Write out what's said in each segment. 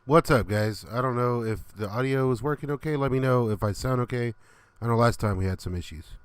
What's up, guys? I don't know if the audio is working okay. Let me know if I sound okay. I know last time we had some issues.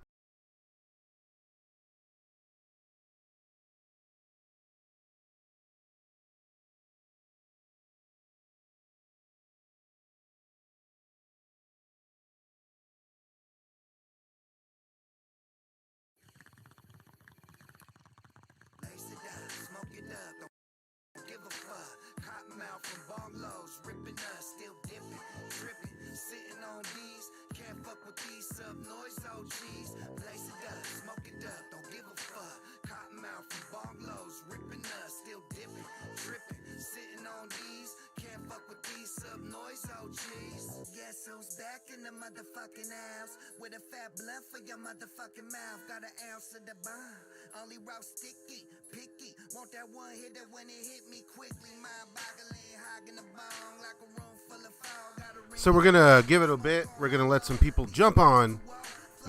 Smoke it up, don't give a fuck. Cotton mouth from bungalows, ripping us, still dipping, tripping, sitting on these. Can't fuck with these sub noise OGs. Blaze it up, smoke it up, don't give a fuck. Cotton mouth from bungalows, ripping us, still dipping, tripping, sitting on these. Can't fuck with these sub noise OGs. Guess who's back in the motherfucking house with a fat blunt for your motherfucking mouth? Got an ounce of the bomb, only raw sticky, picky. Want that one hitter when it hit me quickly. Mind boggling, hogging the bone like a room full of fog. So we're gonna give it a bit. We're gonna let some people jump on.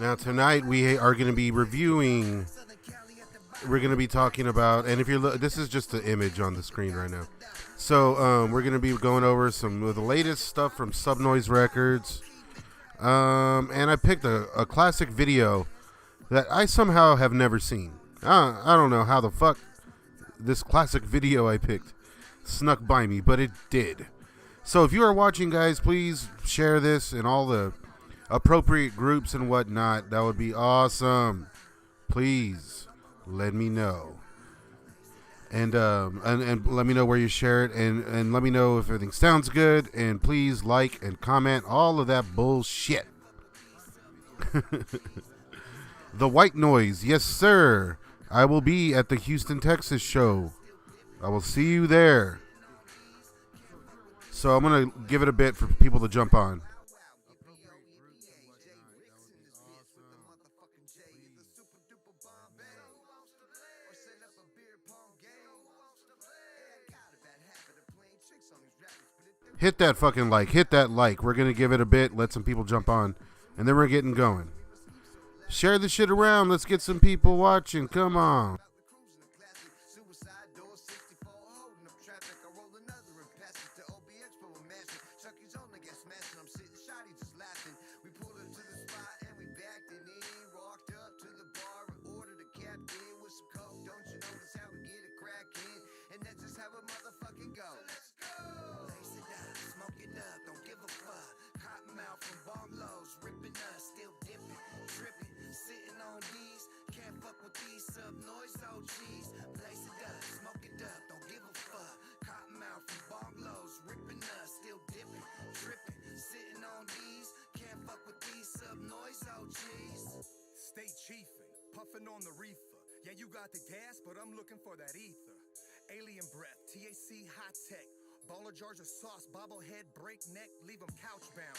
Now tonight we are gonna be reviewing. We're gonna be talking about, and if you're, this is just the image on the screen right now. So we're gonna be going over some of the latest stuff from Subnoise Records. And I picked a classic video that I somehow have never seen. I don't know how the fuck this classic video I picked snuck by me, but it did. So if you are watching, guys, please share this in all the appropriate groups and whatnot. That would be awesome. Please let me know. And let me know where you share it, and let me know if everything sounds good, and please like and comment all of that bullshit. The White Noise, yes sir. I will be at the Houston, Texas show. I will see you there. So I'm gonna give it a bit for people to jump on. Hit that fucking like. Hit that like. We're gonna give it a bit, let some people jump on, and then we're getting going. Share the shit around. Let's get some people watching. Come on. Stay chiefin', puffin' on the reefer. Yeah, you got the gas, but I'm looking for that ether. Alien breath, THC high tech. Baller jars of sauce, bobblehead, breakneck, leave them couch bound.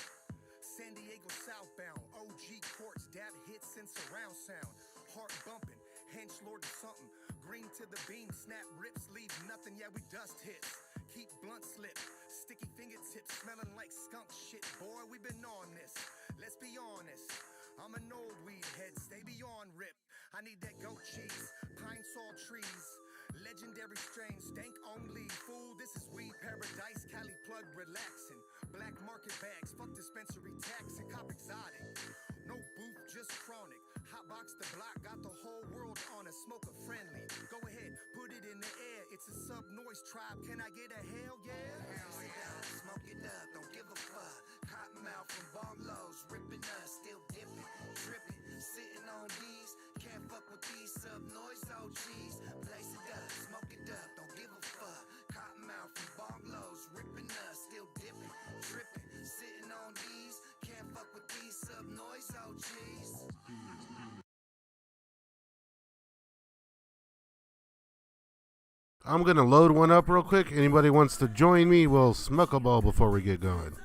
San Diego southbound, OG courts, dab hits and surround sound. Heart bumping, hench lord to something. Green to the beam, snap rips, leave nothing, yeah we dust hits. Keep blunt slip, sticky fingertips, smelling like skunk shit. Boy, we been on this, let's be honest. I'm an old weed head, stay beyond rip. I need that goat cheese, pine salt trees. Legendary strain, stank only. Fool, this is weed paradise. Cali plug relaxing. Black market bags, fuck dispensary tax and cop exotic. No booth, just chronic. Hotbox the block, got the whole world on a smoker friendly. Go ahead, put it in the air. It's a sub noise tribe. Can I get a hell yeah? Hell yeah. Smoke it up, don't give a fuck. Cotton mouth from bungalows, ripping us, still dipping, tripping, sitting on these. Can't fuck with these sub noise OGs. Blaze it up, smoke it up, don't give a fuck. Cotton mouth from bungalows, ripping us, still dipping, tripping, sitting on these. Can't fuck with these sub noise OGs. I'm gonna load one up real quick. Anybody wants to join me? We'll smoke a ball before we get going.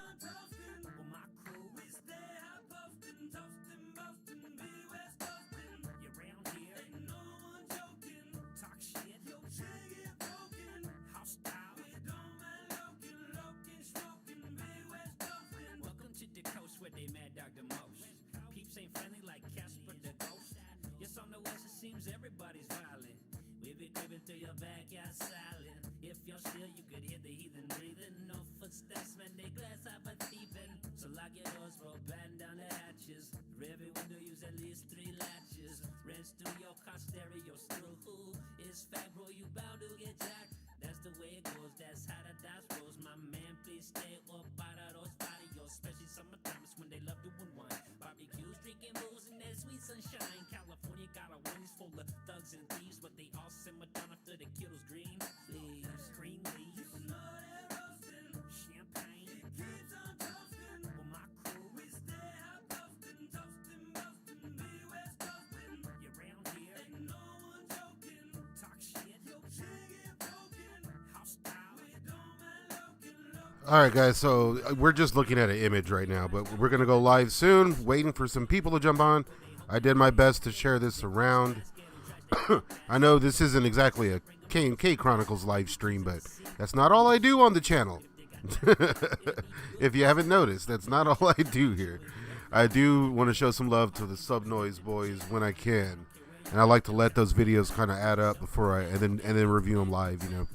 Everybody's violent. With it creeping through your backyard silent. If if you're still, you could hear the heathen breathing. No footsteps, man, they glass half a thieving. So lock your doors, roll batten down the hatches. For every window, use at least 3 latches. Rinse through your car stereo, still who is fat, bro? You bound to get jacked. That's the way it goes, that's how the dice rolls. My man, please stay up out of those patios, especially summertime, it's when they love to unwind. Barbecues, drinking booze, and that sweet sunshine. California got a Wendy's full of thugs and thieves, but they all simmer down after the kettle's green leaves. Green leaves, you know they're roasting champagne. It keeps on toasting. Well, my crew, we stay out toasting, toasting, roasting. We West coasting. You round here, ain't no one joking. Talk shit, your shit get broken. House style, we don't mind looking. All right, guys. So we're just looking at an image right now, but we're gonna go live soon. Waiting for some people to jump on. I did my best to share this around. I know this isn't exactly a K&K Chronicles live stream, but that's not all I do on the channel. If you haven't noticed, that's not all I do here. I do want to show some love to the Sub Noize boys when I can, and I like to let those videos kind of add up before and then review them live, you know.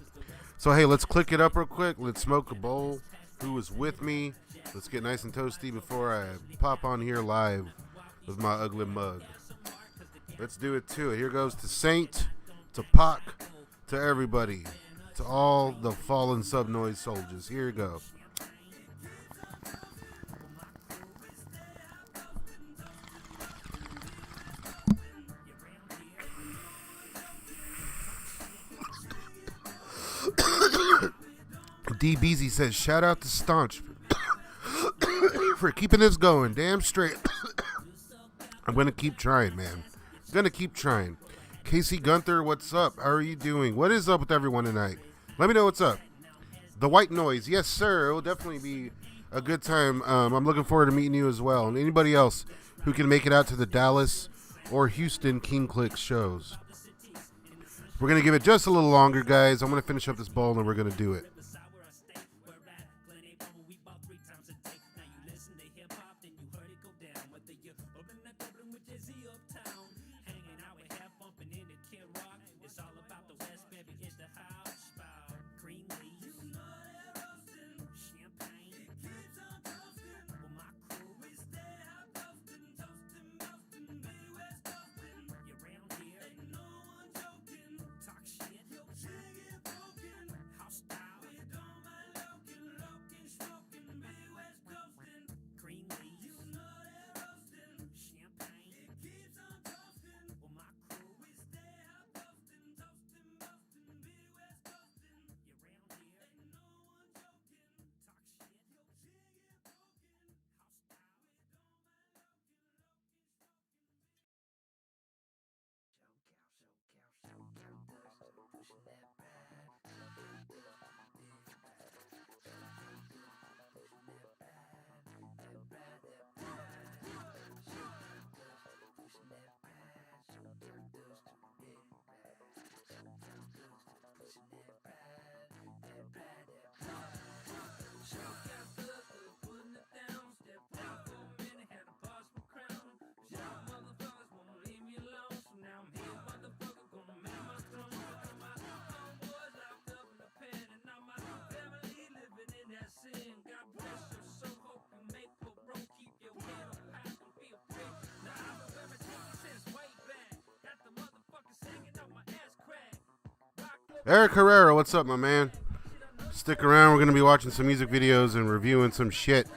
So hey, let's click it up real quick. Let's smoke a bowl. Who is with me? Let's get nice and toasty before I pop on here live with my ugly mug. Let's do it to it. Here goes to Saint, to Pac, to everybody, to all the fallen Sub Noize soldiers. Here you go. D Beezy says, shout out to Staunch for keeping this going. Damn straight. I'm going to keep trying, man. Gonna keep trying. Casey Gunther, what's up? How are you doing? What is up with everyone tonight? Let me know what's up. The White Noise, yes sir. It will definitely be a good time. I'm looking forward to meeting you as well, and anybody else who can make it out to the Dallas or Houston King Click shows. We're gonna give it just a little longer, guys. I'm gonna finish up this bowl and we're gonna do it. Eric Herrera, what's up, my man? Stick around. We're going to be watching some music videos and reviewing some shit.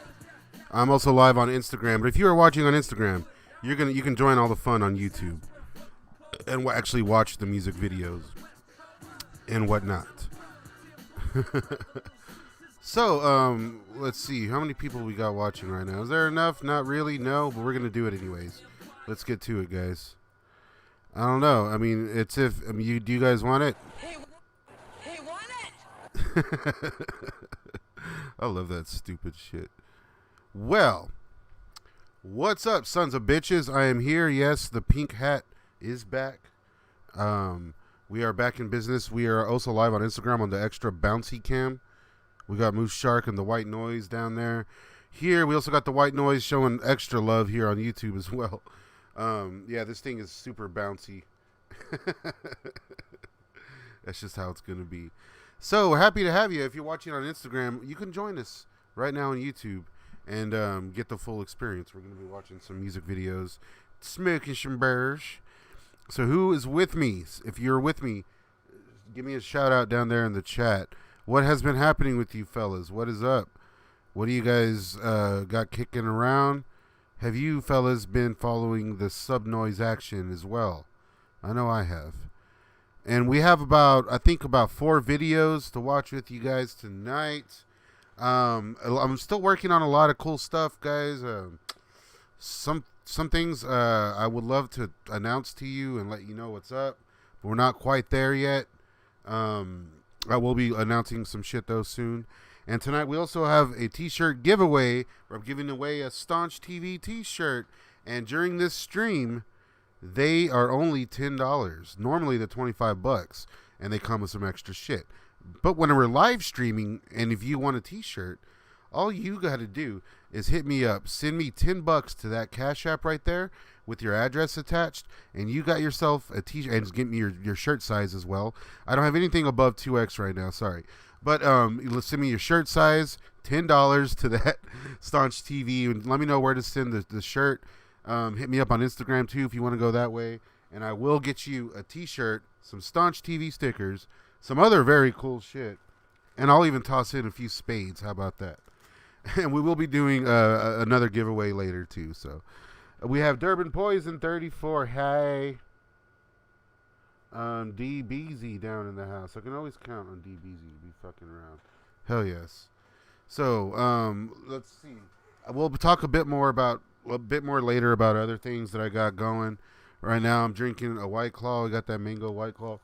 I'm also live on Instagram, but if you are watching on Instagram, you can join all the fun on YouTube and actually watch the music videos and whatnot. So, let's see. How many people we got watching right now? Is there enough? Not really, no, but we're going to do it anyways. Let's get to it, guys. I don't know. I mean, do you guys want it? He won it! I love that stupid shit. Well, what's up, sons of bitches? I am here. Yes, the pink hat is back. We are back in business. We are also live on Instagram on the extra bouncy cam. We got Moose Shark and the White Noise down there. Here, we also got the White Noise showing extra love here on YouTube as well. Yeah, this thing is super bouncy. That's just how it's going to be. So we're happy to have you. If you're watching on Instagram, you can join us right now on YouTube and get the full experience. We're going to be watching some music videos, smoking some burrs. So who is with me? If you're with me, give me a shout out down there in the chat. What has been happening with you fellas? What is up? What do you guys got kicking around? Have you fellas been following the sub noise action as well? I know I have. And we have about 4 videos to watch with you guys tonight. I'm still working on a lot of cool stuff, guys. Some things I would love to announce to you and let you know what's up, but we're not quite there yet. I will be announcing some shit though soon. And tonight we also have a t-shirt giveaway. We're giving away a Staunch TV t-shirt, and during this stream, they are only $10. Normally they're $25, and they come with some extra shit. But when we're live streaming, and if you want a t-shirt, all you got to do is hit me up. Send me $10 to that Cash App right there with your address attached, and you got yourself a t-shirt. And give me your shirt size as well. I don't have anything above 2X right now, sorry. But send me your shirt size, $10 to that Staunch TV, and let me know where to send the shirt. Hit me up on Instagram too if you want to go that way, and I will get you a t-shirt, some Staunch TV stickers, some other very cool shit, and I'll even toss in a few spades. How about that? And we will be doing another giveaway later too. So we have Durban Poison 34. Hey, DBZ down in the house. I can always count on DBZ to be fucking around. Hell yes. So let's see. We'll talk a bit more later about other things that I got going. Right now I'm drinking a White Claw. I got that mango White Claw.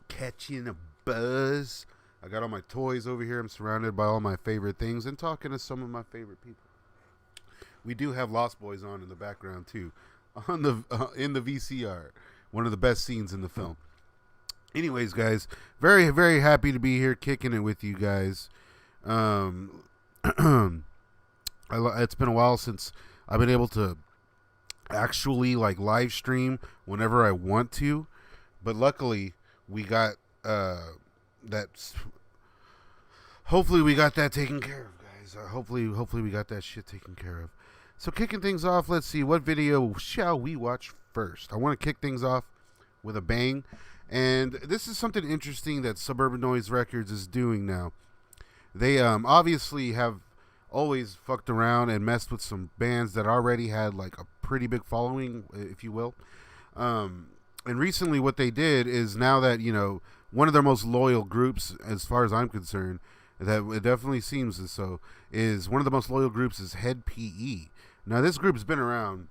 Catching a buzz. I got all my toys over here. I'm surrounded by all my favorite things and talking to some of my favorite people. We do have Lost Boys on in the background too, on the in the VCR. One of the best scenes in the film. Anyways, guys, very, very happy to be here kicking it with you guys. It's been a while since I've been able to actually like live stream whenever I want to, but luckily we got hopefully we got that taken care of, guys. Hopefully we got that shit taken care of. So kicking things off, let's see, what video shall we watch first? I want to kick things off with a bang, and this is something interesting that Suburban Noize Records is doing now. They obviously have always fucked around and messed with some bands that already had like a pretty big following, if you will. And recently what they did is, now that, you know, one of their most loyal groups, as far as I'm concerned, that it definitely seems as so, is one of the most loyal groups is Head PE. Now this group's been around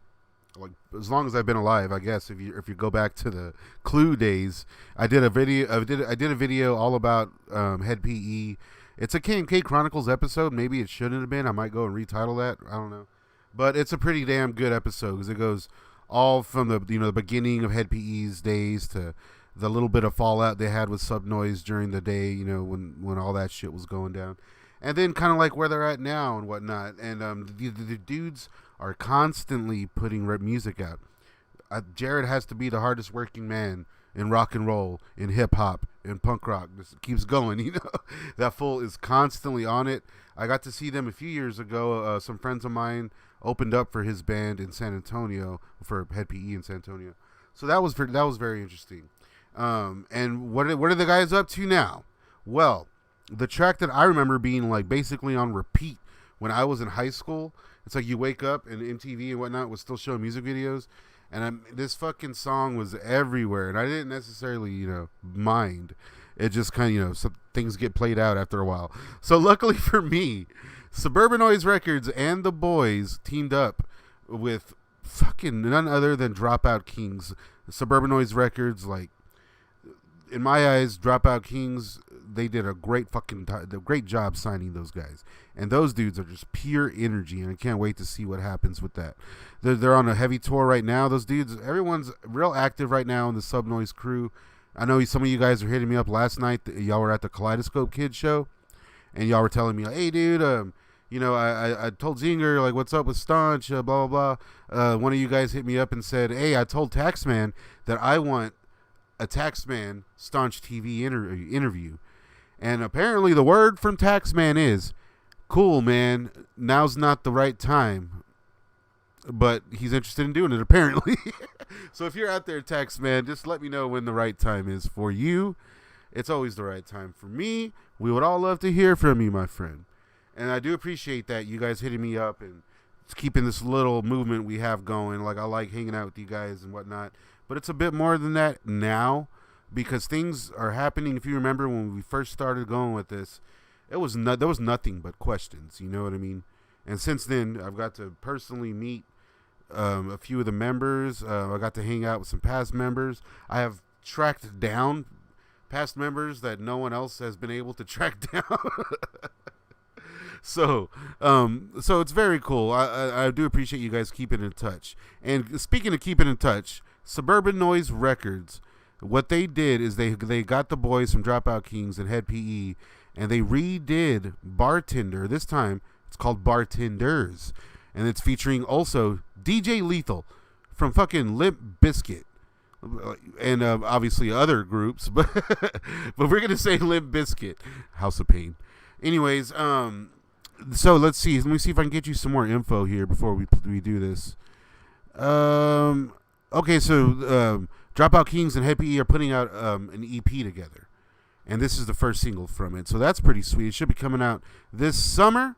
like as long as I've been alive, I guess. If you go back to the Clue days, I did a video all about Head PE. It's a KMK Chronicles episode. Maybe it shouldn't have been. I might go and retitle that. I don't know. But it's a pretty damn good episode because it goes all from the beginning of Head PE's days to the little bit of fallout they had with Sub Noise during the day, when all that shit was going down. And then kind of like where they're at now and whatnot. And the dudes are constantly putting music out. Jared has to be the hardest working man in rock and roll, in hip hop, in punk rock. This keeps going, That fool is constantly on it. I got to see them a few years ago. Some friends of mine opened up for his band in San Antonio, for Head PE in San Antonio. So that was very interesting. And what are the guys up to now? Well, the track that I remember being like basically on repeat when I was in high school, it's like you wake up and MTV and whatnot was still showing music videos, and this fucking song was everywhere, and I didn't necessarily, mind. It just kind of, some things get played out after a while. So luckily for me, Suburban Noize Records and the boys teamed up with fucking none other than Dropout Kings. Suburban Noize Records, like, in my eyes, Dropout Kings, they did a great job signing those guys. And those dudes are just pure energy, and I can't wait to see what happens with that. They're on a heavy tour right now. Those dudes, everyone's real active right now in the Sub Noise crew. I know some of you guys were hitting me up last night. Y'all were at the Kaleidoscope Kids show, and y'all were telling me, like, hey, dude, I told Zinger, like, what's up with Staunch, blah, blah, blah. One of you guys hit me up and said, hey, I told Taxman that I want a Taxman Staunch TV interview. And apparently the word from Taxman is, cool, man, now's not the right time. But he's interested in doing it, apparently. So if you're out there, Taxman, just let me know when the right time is for you. It's always the right time for me. We would all love to hear from you, my friend. And I do appreciate that, you guys hitting me up and keeping this little movement we have going. Like, I like hanging out with you guys and whatnot. But it's a bit more than that now, because things are happening. If you remember when we first started going with this, there was nothing but questions. You know what I mean? And since then, I've got to personally meet a few of the members. I got to hang out with some past members. I have tracked down past members that no one else has been able to track down. So it's very cool. I do appreciate you guys keeping in touch. And speaking of keeping in touch, Suburban Noize Records, what they did is they got the boys from Dropout Kings and Head PE, and they redid Bartender. This time it's called Bartenders, and it's featuring also DJ Lethal from fucking Limp Bizkit. And obviously other groups, but we're gonna say Limp Bizkit, House of Pain. Anyways, so let's see. Let me see if I can get you some more info here before we do this. Okay, so Dropout Kings and Head PE are putting out an EP together, and this is the first single from it. So that's pretty sweet. It should be coming out this summer.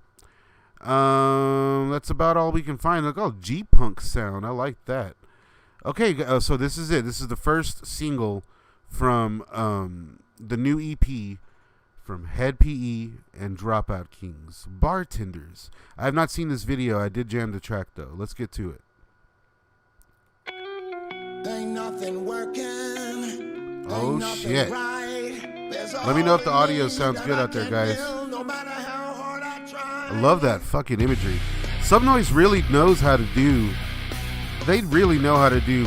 That's about all we can find. Like, oh, G-Punk sound. I like that. Okay, so this is it. This is the first single from the new EP from Head PE and Dropout Kings, Bartenders. I have not seen this video. I did jam the track, though. Let's get to it. Ain't nothing working. Oh, shit. Let me know if the audio sounds good out there, guys. I love that fucking imagery. Subnoise really knows how to do... They really know how to do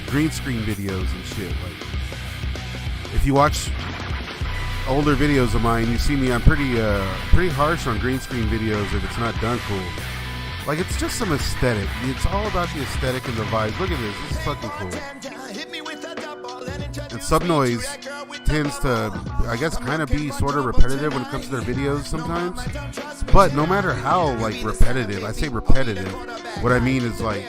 green screen videos and shit. Like, if you watch older videos of mine, you see me. I'm pretty harsh on green screen videos if it's not done cool. Like, it's just some aesthetic. It's all about the aesthetic and the vibe. Look at this. This is fucking cool. And Subnoise tends to, I guess, kind of be sort of repetitive when it comes to their videos sometimes. But no matter how, like, repetitive, I say repetitive, what I mean is, like,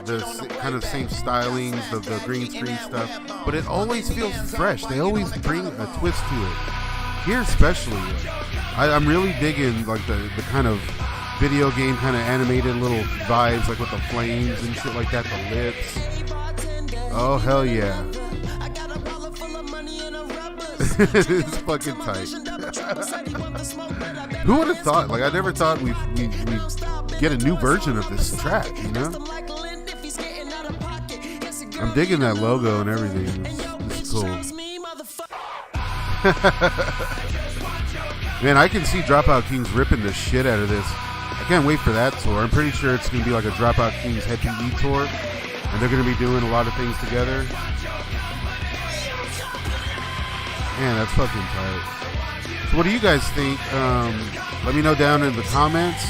the kind of same stylings, the green screen stuff. But it always feels fresh. They always bring a twist to it. Here especially, I'm really digging, like, the kind of video game kind of animated little vibes, like with the flames and shit like that, the lips. Oh, hell yeah. It's fucking tight. Who would have thought? Like, I never thought we'd get a new version of this track, you know? I'm digging that logo and everything. It's cool. Man, I can see Dropout Kings ripping the shit out of this. I can't wait for that tour. I'm pretty sure it's going to be like a Dropout Kings Head PE tour, and they're going to be doing a lot of things together. Man, that's fucking tight. So what do you guys think? Let me know down in the comments.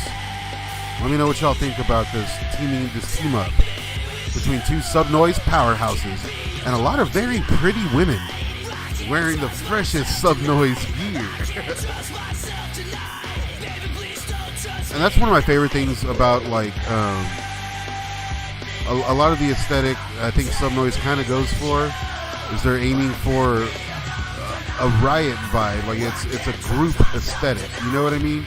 Let me know what y'all think about this team up between two Subnoise powerhouses and a lot of very pretty women wearing the freshest Subnoise gear. And that's one of my favorite things about, like, a lot of the aesthetic I think Subnoise kind of goes for is they're aiming for a riot vibe. Like, it's a group aesthetic, you know what I mean?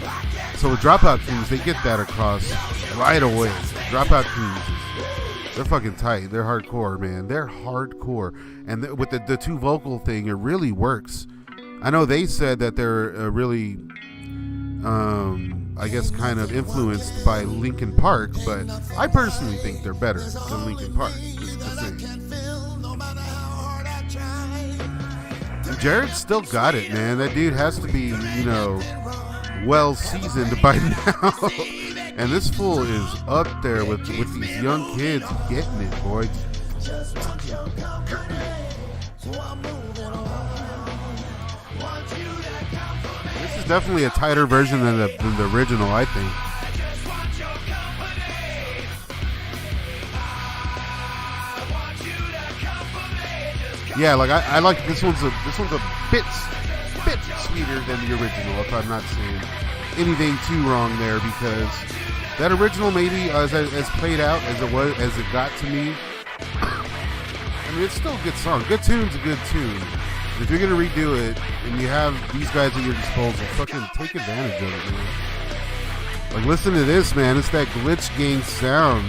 So with Dropout Kings, they get that across right away. Dropout Kings, they're fucking tight. They're hardcore, man. They're hardcore. And with the two vocal thing, it really works. I know they said that they're really, I guess, kind of influenced by Linkin Park, but I personally think they're better than Linkin Park. Just the same. Jared's still got it, man. That dude has to be, you know, well seasoned by now. And this fool is up there with these young kids getting it, boy. This is definitely a tighter version than the original, I think. Yeah, like I like this one's a bit sweeter than the original. If I'm not saying anything too wrong there, because that original maybe as played out as it got to me. I mean, it's still a good song. Good tune's a good tune. If you're gonna redo it and you have these guys at your disposal, fucking take advantage of it, man. Like, listen to this, man. It's that Glitch Gang sound.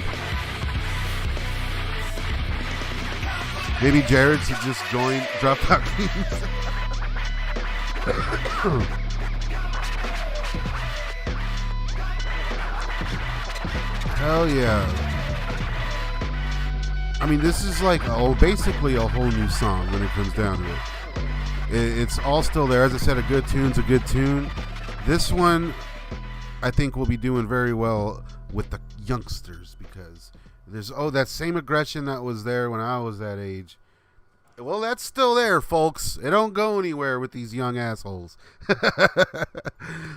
Maybe Jared should just join Dropout Kings. Hell yeah. I mean, this is like basically a whole new song when it comes down to it. It's all still there. As I said, a good tune's a good tune. This one, I think, will be doing very well with the youngsters, because there's that same aggression that was there when I was that age. Well, that's still there, folks. It don't go anywhere with these young assholes.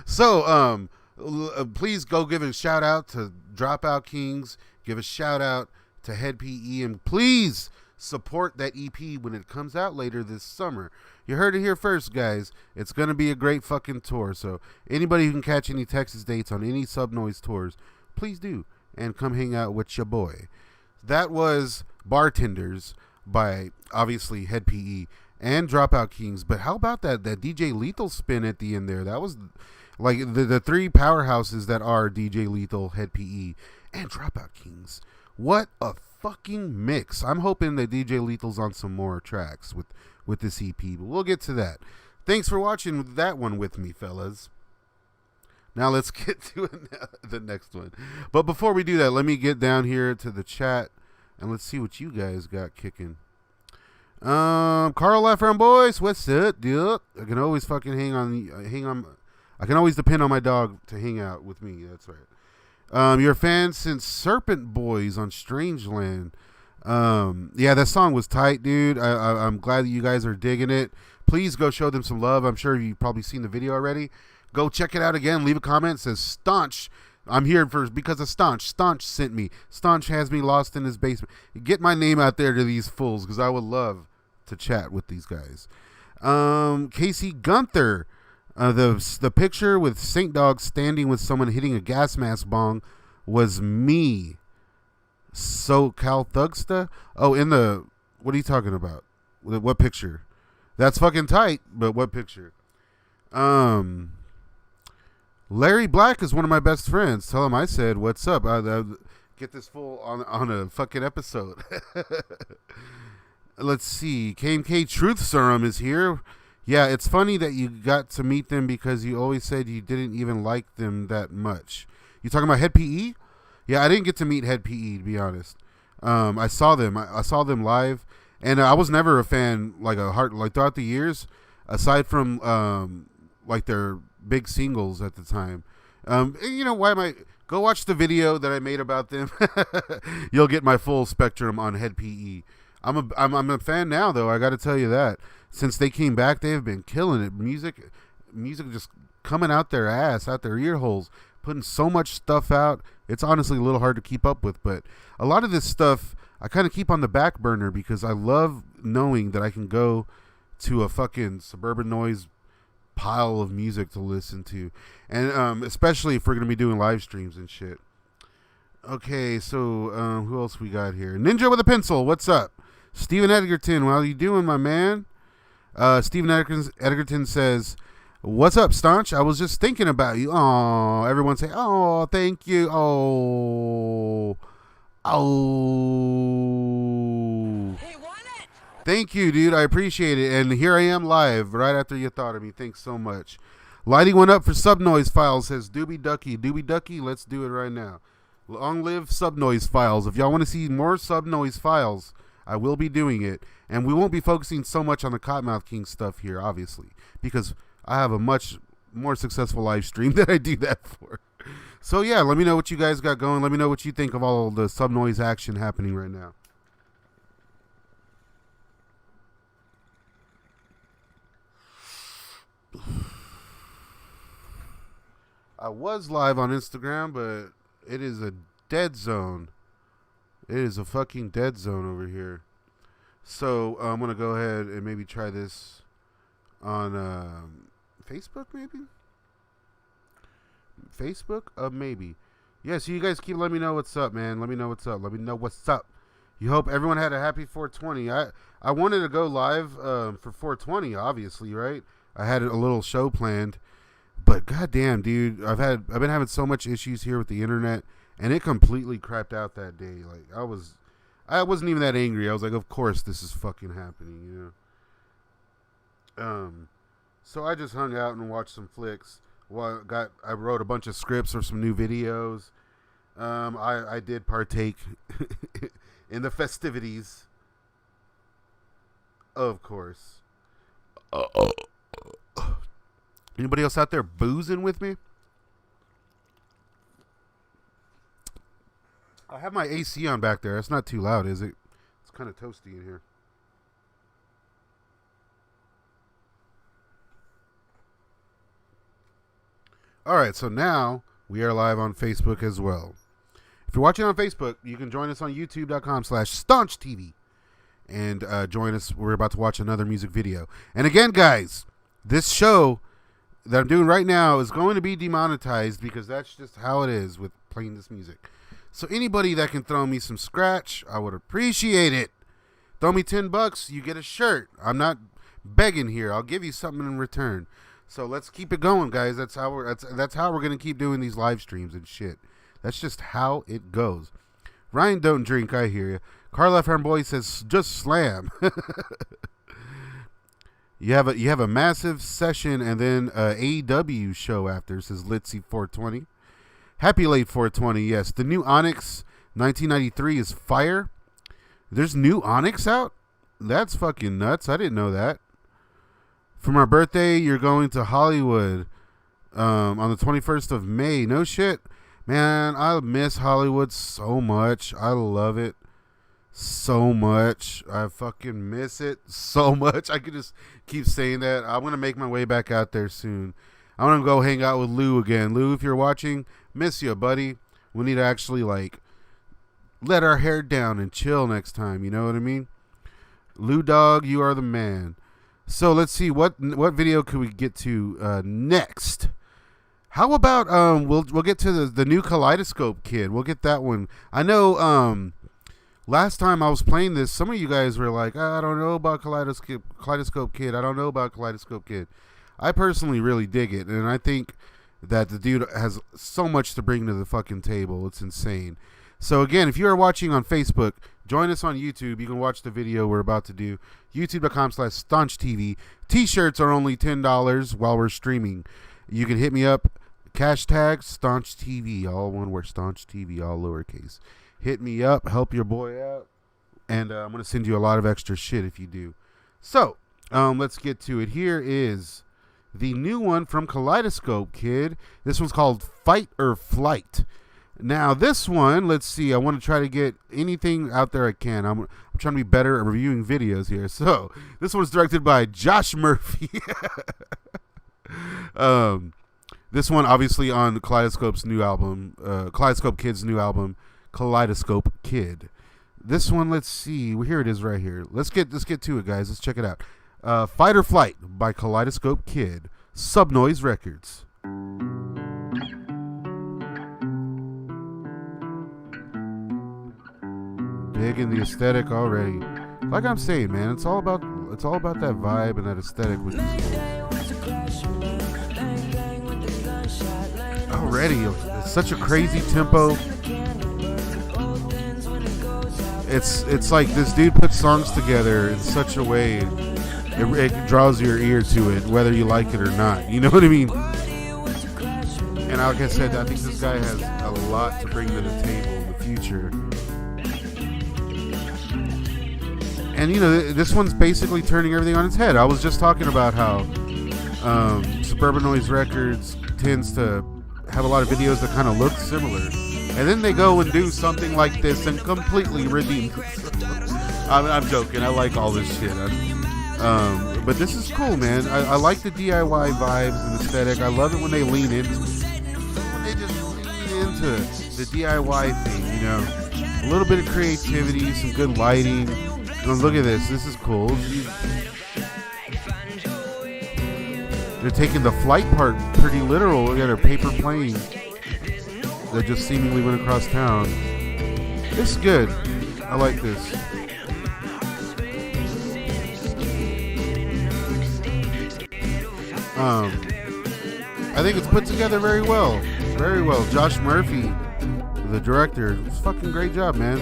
So, please go give a shout out to Dropout Kings. Give a shout out to Head PE, and please support that EP when it comes out later this summer. You heard it here first, guys. It's going to be a great fucking tour. So anybody who can catch any Texas dates on any Subnoise tours, please do. And come hang out with your boy. That was Bartenders by, obviously, Head PE and Dropout Kings. But how about that DJ Lethal spin at the end there? That was like the three powerhouses that are DJ Lethal, Head PE, and Dropout Kings. What a fucking mix. I'm hoping that DJ Lethal's on some more tracks with this EP, but we'll get to that. Thanks for watching that one with me, fellas. Now let's get to the next one. But before we do that, let me get down here to the chat and let's see what you guys got kicking. Carl Lafron Boys, what's up, dude? I can always fucking hang on. I can always depend on my dog to hang out with me. That's right. You're a fan since Serpent Boys on Strangeland. Yeah, that song was tight, dude. I'm glad that you guys are digging it. Please go show them some love. I'm sure you've probably seen the video already. Go check it out again. Leave a comment. It says Staunch. I'm here because of Staunch. Staunch sent me. Staunch has me lost in his basement. Get my name out there to these fools, because I would love to chat with these guys. Casey Gunther. The picture with Saint Dog standing with someone hitting a gas mask bong was me. SoCal Thugsta? Oh, what are you talking about? What picture? That's fucking tight, but what picture? Larry Black is one of my best friends. Tell him I said, what's up? I'll get this full on a fucking episode. Let's see. KMK Truth Serum is here. Yeah, it's funny that you got to meet them because you always said you didn't even like them that much. You talking about Head PE? Yeah, I didn't get to meet Head PE, to be honest. I saw them. I saw them live, and I was never a fan throughout the years, aside from like their big singles at the time. You know, why am I? Go watch the video that I made about them. You'll get my full spectrum on Head PE. I'm a fan now, though. I got to tell you that. Since they came back, they have been killing it. Music just coming out their ass, out their ear holes, putting so much stuff out. It's honestly a little hard to keep up with, but a lot of this stuff I kind of keep on the back burner because I love knowing that I can go to a fucking Suburban Noise pile of music to listen to, and especially if we're going to be doing live streams and shit. Okay, so who else we got here? Ninja with a Pencil, what's up? Steven Edgerton, how you doing, my man? Steven Edgerton says, what's up, Staunch? I was just thinking about you. Oh, everyone say, oh, thank you. Oh. He won it! Thank you, dude. I appreciate it. And here I am live right after you thought of me. Thanks so much. Lighting one up for Subnoise Files says, Doobie Ducky, let's do it right now. Long live Subnoise Files. If y'all want to see more Subnoise Files, I will be doing it. And we won't be focusing so much on the Cottonmouth King stuff here, obviously, because I have a much more successful live stream that I do that for. So, yeah, let me know what you guys got going. Let me know what you think of all the Subnoise action happening right now. I was live on Instagram, but it is a dead zone. It is a fucking dead zone over here. So I'm going to go ahead and maybe try this on Facebook, maybe? Facebook? Maybe. Yeah, so you guys keep letting me know what's up, man. Let me know what's up. Let me know what's up. You hope everyone had a happy 420. I wanted to go live for 420, obviously, right? I had a little show planned. But goddamn, dude, I've been having so much issues here with the internet, and it completely crapped out that day. Like I wasn't even that angry. I was like, of course this is fucking happening, you know. So I just hung out and watched some flicks. I wrote a bunch of scripts for some new videos. I did partake in the festivities, of course. Anybody else out there boozing with me? I have my AC on back there. It's not too loud, is it? It's kind of toasty in here. All right, so now we are live on Facebook as well. If you're watching on Facebook, you can join us on youtube.com/StaunchTV and join us. We're about to watch another music video. And again, guys, this show that I'm doing right now is going to be demonetized because that's just how it is with playing this music. So anybody that can throw me some scratch, I would appreciate it. Throw me $10, you get a shirt. I'm not begging here. I'll give you something in return. So let's keep it going, guys. That's how we're going to keep doing these live streams and shit. That's just how it goes. Ryan, don't drink. I hear you. Carl F. Boy says just slam. You have a massive session and then AEW show after, says Litzy 420. Happy late 420, yes. The new Onyx 1993 is fire. There's new Onyx out? That's fucking nuts. I didn't know that. For my birthday, you're going to Hollywood on the 21st of May. No shit. Man, I miss Hollywood so much. I love it so much. I fucking miss it so much. I could just keep saying that. I'm going to make my way back out there soon. I want to go hang out with Lou again. Lou, if you're watching, miss you, buddy. We need to actually, let our hair down and chill next time. You know what I mean? Lou Dog, you are the man. So let's see. What video could we get to next? How about we'll get to the new Kaleidoscope Kid. We'll get that one. I know last time I was playing this, some of you guys were like, I don't know about Kaleidoscope Kid. I don't know about Kaleidoscope Kid. I personally really dig it, and I think that the dude has so much to bring to the fucking table. It's insane. So again, if you are watching on Facebook, join us on YouTube. You can watch the video we're about to do. YouTube.com/StaunchTV. T-shirts are only $10 while we're streaming. You can hit me up. Hashtag StaunchTV. All one word. StaunchTV. All lowercase. Hit me up. Help your boy out. And I'm going to send you a lot of extra shit if you do. So, let's get to it. Here is the new one from Kaleidoscope Kid. This one's called Fight or Flight. Now, this one, let's see. I want to try to get anything out there I can. I'm trying to be better at reviewing videos here. So, this one's directed by Josh Murphy. This one, obviously, on Kaleidoscope's new album, Kaleidoscope Kid's new album, Kaleidoscope Kid. This one, let's see. Well, here it is right here. Let's get to it, guys. Let's check it out. Fight or Flight by Kaleidoscope Kid. Subnoise Records. Digging the aesthetic already. Like I'm saying, man, it's all about that vibe and that aesthetic with already. It's such a crazy tempo. It's like this dude puts songs together in such a way it draws your ear to it, whether you like it or not. You know what I mean? And like I said, I think this guy has a lot to bring to the table in the future. And, you know, this one's basically turning everything on its head. I was just talking about how Suburban Noize Records tends to have a lot of videos that kind of look similar. And then they go and do something like this and completely redeem themselves. I'm joking. I like all this shit. But this is cool, man. I like the DIY vibes and aesthetic. I love it when they lean into it. When they just lean into the DIY thing, you know. A little bit of creativity, some good lighting. Oh, look at this. This is cool. They're taking the flight part pretty literal. Look at her paper plane that just seemingly went across town. This is good. I like this. I think it's put together very well. Very well. Josh Murphy, the director, it's a fucking great job, man.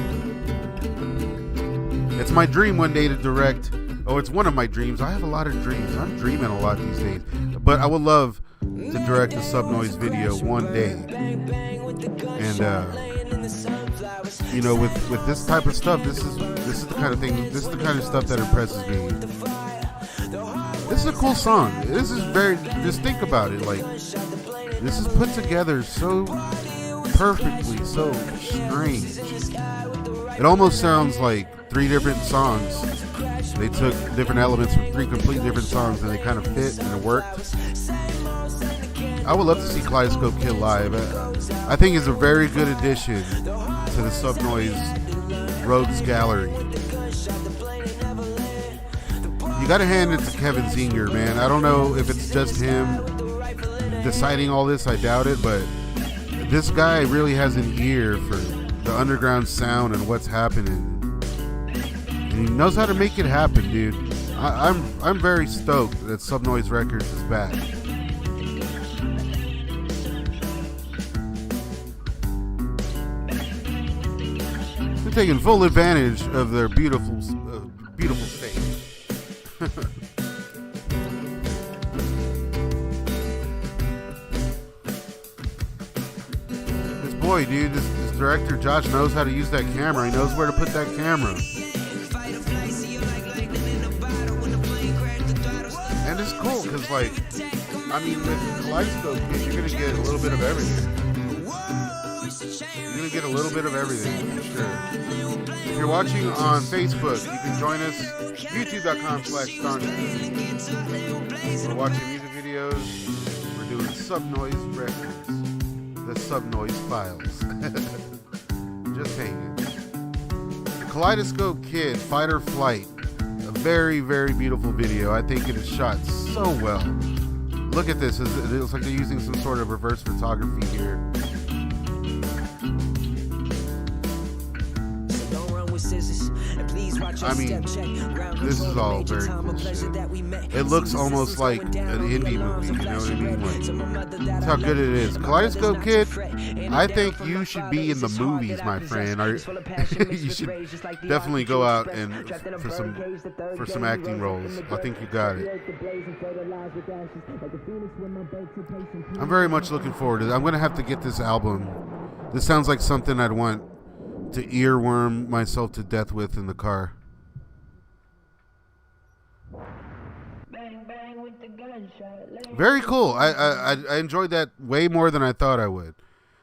It's my dream one day to direct. Oh, it's one of my dreams. I have a lot of dreams. I'm dreaming a lot these days. But I would love to direct a Subnoize video one day. And you know, with this type of stuff, this is the kind of thing. This is the kind of stuff that impresses me. This is a cool song. This is very. Just think about it. Like, this is put together so perfectly, so strange. It almost sounds like 3 different songs. They took different elements from 3 completely different songs, and they kind of fit, and it worked. I would love to see Kaleidoscope Kid live. I think it's a very good addition to the Subnoize Rogues Gallery. You gotta hand it to Kevin Zinger, man. I don't know if it's just him deciding all this. I doubt it, but this guy really has an ear for the underground sound and what's happening. And he knows how to make it happen, dude. I'm very stoked that Subnoize Records is back. They're taking full advantage of their beautiful state. This boy, dude, this director Josh knows how to use that camera. He knows where to put that camera. And it's cool because, like, I mean, with Kaleidoscope, you're gonna get a little bit of everything. You're gonna get a little bit of everything, for sure. If you're watching on Facebook, you can join us, youtube.com/Starnet. We're watching music videos. We're doing Subnoize Records, the Subnoize Files. Just hanging. The Kaleidoscope Kid, Fight or Flight. A very, very beautiful video. I think it is shot so well. Look at this. It looks like they're using some sort of reverse photography here. I mean, this is all very cool shit. It looks almost like an indie movie, you know what I mean? Like, that's how good it is. Kaleidoscope Kid, I think you should be in the movies, my friend. You should definitely go out and for some acting roles. I think you got it. I'm very much looking forward to it. I'm going to have to get this album. This sounds like something I'd want to earworm myself to death with in the car. Very cool. I enjoyed that way more than I thought I would.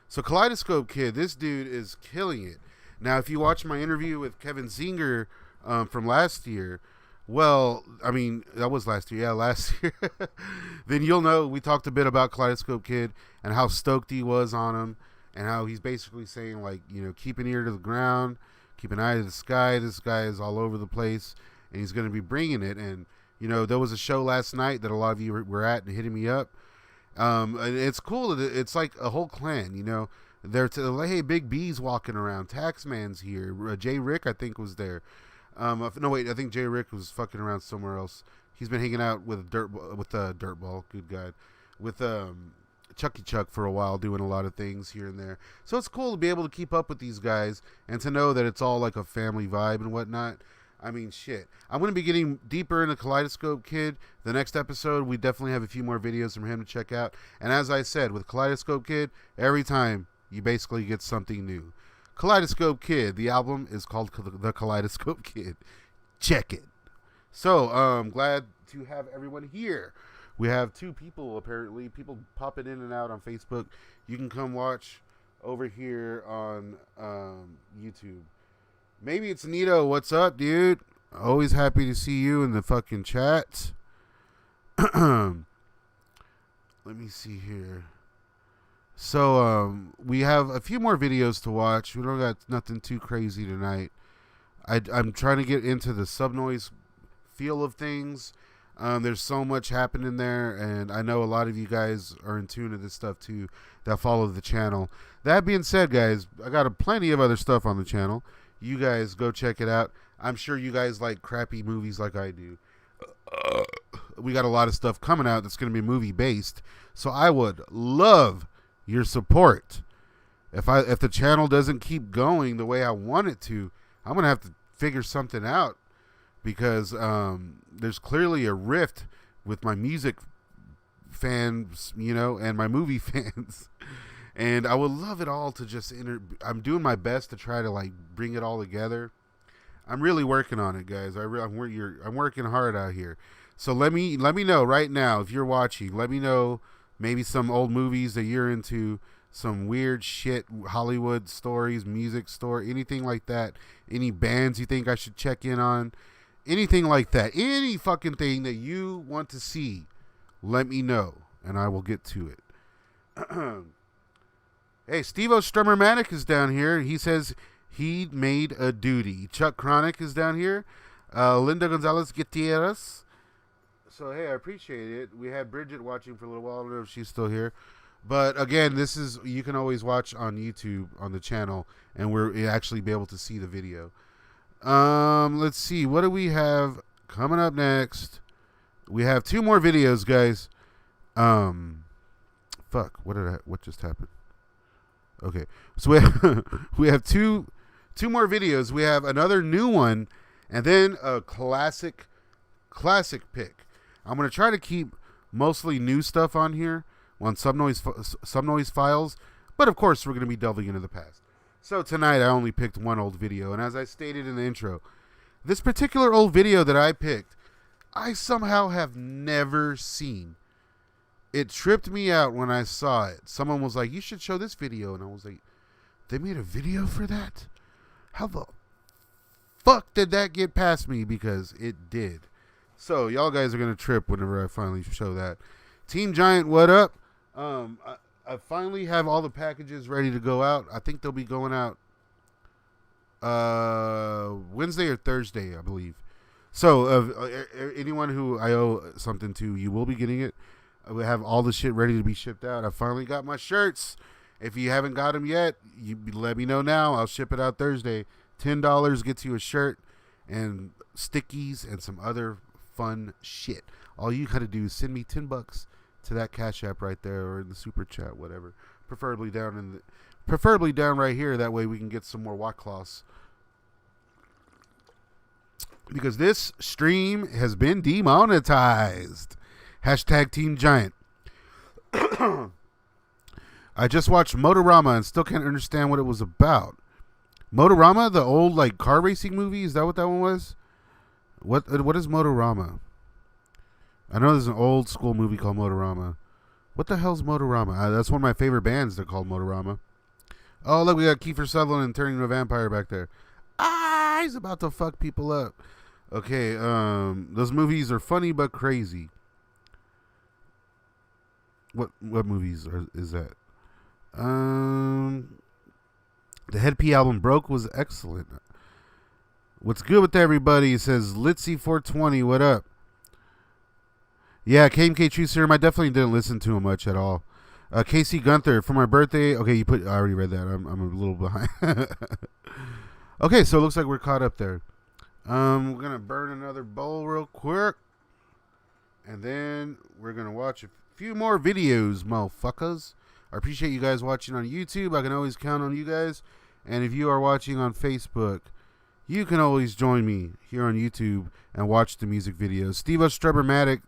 So Kaleidoscope Kid, this dude is killing it. Now, if you watch my interview with Kevin Zinger from last year, well, I mean, that was last year. Yeah, last year. Then you'll know we talked a bit about Kaleidoscope Kid and how stoked he was on him. And how he's basically saying, like, you know, keep an ear to the ground, keep an eye to the sky. This guy is all over the place, and he's going to be bringing it. And, you know, there was a show last night that a lot of you were at and hitting me up. And it's cool. It's like a whole clan, you know. They're like, hey, Big B's walking around. Taxman's here. Jay Rick, I think, was there. No, wait, I think Jay Rick was fucking around somewhere else. He's been hanging out with Dirtball. Good God. With Chucky Chuck for a while, doing a lot of things here and there. So it's cool to be able to keep up with these guys and to know that it's all like a family vibe and whatnot. I mean, shit. I'm going to be getting deeper into Kaleidoscope Kid. The next episode, we definitely have a few more videos from him to check out. And as I said, with Kaleidoscope Kid, every time you basically get something new. Kaleidoscope Kid, the album is called The Kaleidoscope Kid. Check it. So, I'm glad to have everyone here. We have 2 people, apparently. People popping in and out on Facebook. You can come watch over here on YouTube. Maybe it's Nito. What's up, dude? Always happy to see you in the fucking chat. Let me see here. So, we have a few more videos to watch. We don't got nothing too crazy tonight. I'm trying to get into the subnoise feel of things. There's so much happening there, and I know a lot of you guys are in tune to this stuff too that follow the channel. That being said, guys, I got plenty of other stuff on the channel. You guys go check it out. I'm sure you guys like crappy movies like I do. We got a lot of stuff coming out that's going to be movie based, so I would love your support. If the channel doesn't keep going the way I want it to, I'm gonna have to figure something out, because there's clearly a rift with my music fans, and my movie fans, and I would love it all to just I'm doing my best to try to like bring it all together. I'm really working on it, guys. I'm working hard out here. So let me know right now, if you're watching. Let me know maybe some old movies that you're into. Some weird shit, Hollywood stories, music story, anything like that. Any bands you think I should check in on. Anything like that. Any fucking thing that you want to see, let me know, and I will get to it. Hey, Steve-O Strummermatic is down here. He says he made a duty. Chuck Chronic is down here. Linda Gonzalez Gutierrez. So, hey, I appreciate it. We had Bridget watching for a little while. I don't know if she's still here. But again, you can always watch on YouTube on the channel, and we'll actually be able to see the video. Let's see, what do we have coming up next? We have 2 more videos, guys. Fuck, what just happened? Okay, so we have two more videos. We have another new one, and then a classic pick. I'm gonna try to keep mostly new stuff on here on Noize Files, but of course we're going to be delving into the past. So tonight I only picked one old video, and as I stated in the intro, this particular old video that I picked, I somehow have never seen. It tripped me out when I saw it. Someone was like, you should show this video, and I was like, they made a video for that? How the fuck did that get past me? Because it did. So y'all guys are going to trip whenever I finally show that. Team Giant, what up? I finally have all the packages ready to go out. I think they'll be going out Wednesday or Thursday, I believe. So anyone who I owe something to, you will be getting it. We have all the shit ready to be shipped out. I finally got my shirts. If you haven't got them yet, you let me know now. I'll ship it out Thursday. $10 gets you a shirt and stickies and some other fun shit. All you got to do is send me $10 to that Cash App right there, or in the super chat, whatever. Preferably down right here. That way we can get some more Wattcloths. Because this stream has been demonetized. Hashtag Team Giant. I just watched Motorama and still can't understand what it was about. Motorama, the old like car racing movie, is that what that one was? What is Motorama? I know there's an old school movie called Motorama. What the hell's Motorama? That's one of my favorite bands. They're called Motorama. Oh, look, we got Kiefer Sutherland and turning into a vampire back there. Ah, he's about to fuck people up. Okay, those movies are funny but crazy. What movies is that? The Head P album Broke was excellent. What's good with everybody? It says Litzy 420. What up? Yeah, KMK True Serum. I definitely didn't listen to him much at all. Casey Gunther, for my birthday. Okay, I already read that. I'm a little behind. Okay, so it looks like we're caught up there. We're gonna burn another bowl real quick, and then we're gonna watch a few more videos, motherfuckers. I appreciate you guys watching on YouTube. I can always count on you guys. And if you are watching on Facebook, you can always join me here on YouTube and watch the music videos. Steve-O Strummermatic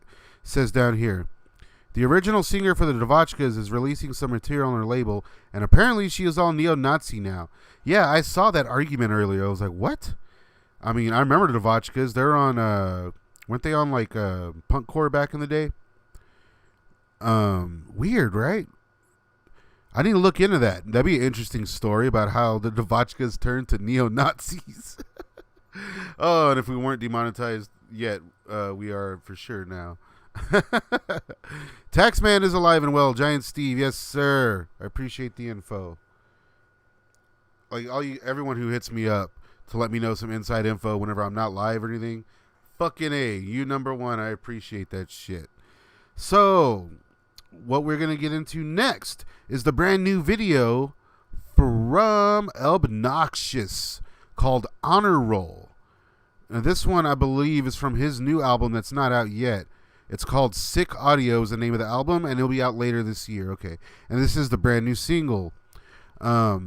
says down here, the original singer for the Devotchkas is releasing some material on her label, and apparently she is all neo-Nazi now. Yeah, I saw that argument earlier. I was like, what? I mean, I remember the Devotchkas. They're on, weren't they on like punkcore back in the day? Weird, right? I need to look into that. That'd be an interesting story about how the Devotchkas turned to neo-Nazis. Oh, and if we weren't demonetized yet, we are for sure now. Taxman is alive and well. Giant Steve, yes sir. I appreciate the info. Like everyone who hits me up to let me know some inside info whenever I'm not live or anything. Fucking A, you number one. I appreciate that shit. So, what we're going to get into next is the brand new video from Obnoxious called Honor Roll. Now, this one, I believe, is from his new album that's not out yet. It's called Sick Audio is the name of the album, and it'll be out later this year. Okay, and this is the brand new single. I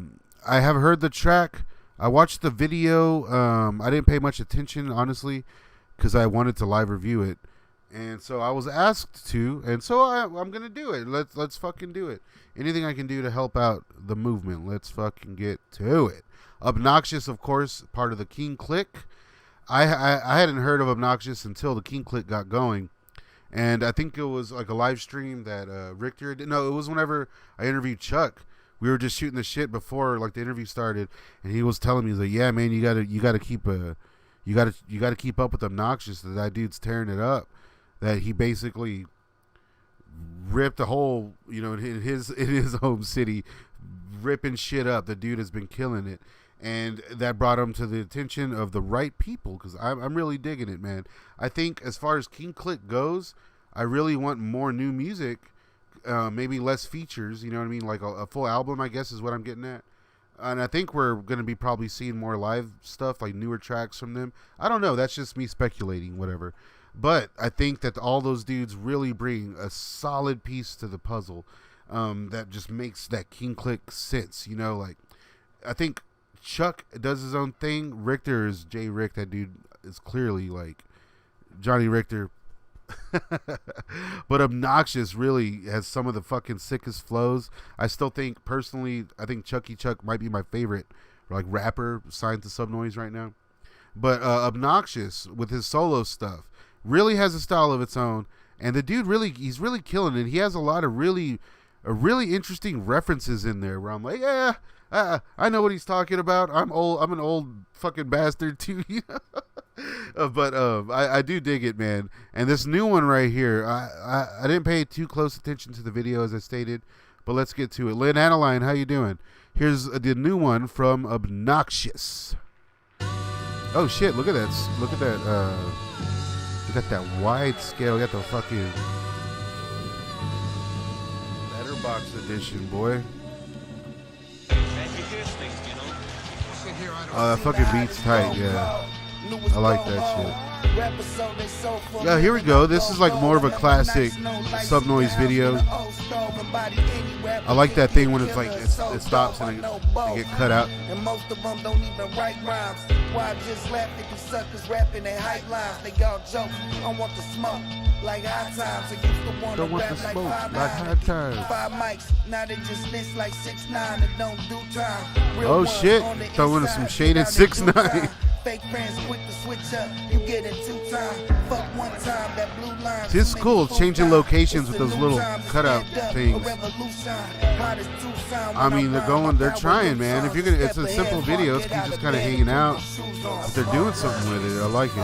have heard the track. I watched the video. I didn't pay much attention, honestly, because I wanted to live review it. And so I was asked to, and so I'm going to do it. Let's fucking do it. Anything I can do to help out the movement, let's fucking get to it. Obnoxious, of course, part of the King Click. I hadn't heard of Obnoxious until the King Click got going. And I think it was like a live stream that Richter did. No, it was whenever I interviewed Chuck. We were just shooting the shit before like the interview started, and he was telling me, he's like, "Yeah, man, you gotta keep up with Obnoxious. That dude's tearing it up. That he basically ripped a hole, in his home city, ripping shit up. The dude has been killing it." And that brought him to the attention of the right people, because I'm really digging it, man. I think as far as King Click goes, I really want more new music, maybe less features, you know what I mean? Like a full album, I guess, is what I'm getting at. And I think we're going to be probably seeing more live stuff, like newer tracks from them. I don't know. That's just me speculating, whatever. But I think that all those dudes really bring a solid piece to the puzzle that just makes that King Click sense, Like, I think Chuck does his own thing. Richter is Jay Rick. That dude is clearly like Johnny Richter. But Obnoxious really has some of the fucking sickest flows. I still think, personally, I think Chucky Chuck might be my favorite like rapper signed to Subnoize right now. But Obnoxious with his solo stuff really has a style of its own, and the dude he's really killing it. He has a lot of really interesting references in there where I'm like, yeah, I know what he's talking about. I'm an old fucking bastard too, But I do dig it, man. And this new one right here, I didn't pay too close attention to the video as I stated, but let's get to it. Lynn Adeline, how you doing? Here's the new one from Obnoxious. Oh shit! Look at that! Look at that! We got that wide scale. We got the fucking letterbox edition, boy. Oh, that fucking beat's tight, yeah. I like that shit. Yeah, here we go. This is like more of a classic Subnoize video. I like that thing when it's like it stops and they get cut out. And most of them don't even write rhymes. Why I just laugh at these suckers rapping their hype lines. They all joke. I want the smoke like high times. I used to want to rap like high times. 5 mics. Now they just list like 6ix9ine and don't do time. Oh shit! Throwing some shade at 6ix9ine. Fake friends quick to switch up. You get it 2 times. Fuck 1 time. That blue line. It's cool changing locations with those little cutout things. I mean, they're trying, man. If you're gonna, it's a simple video. It's just kind of hanging out, but they're doing something with it. I like it.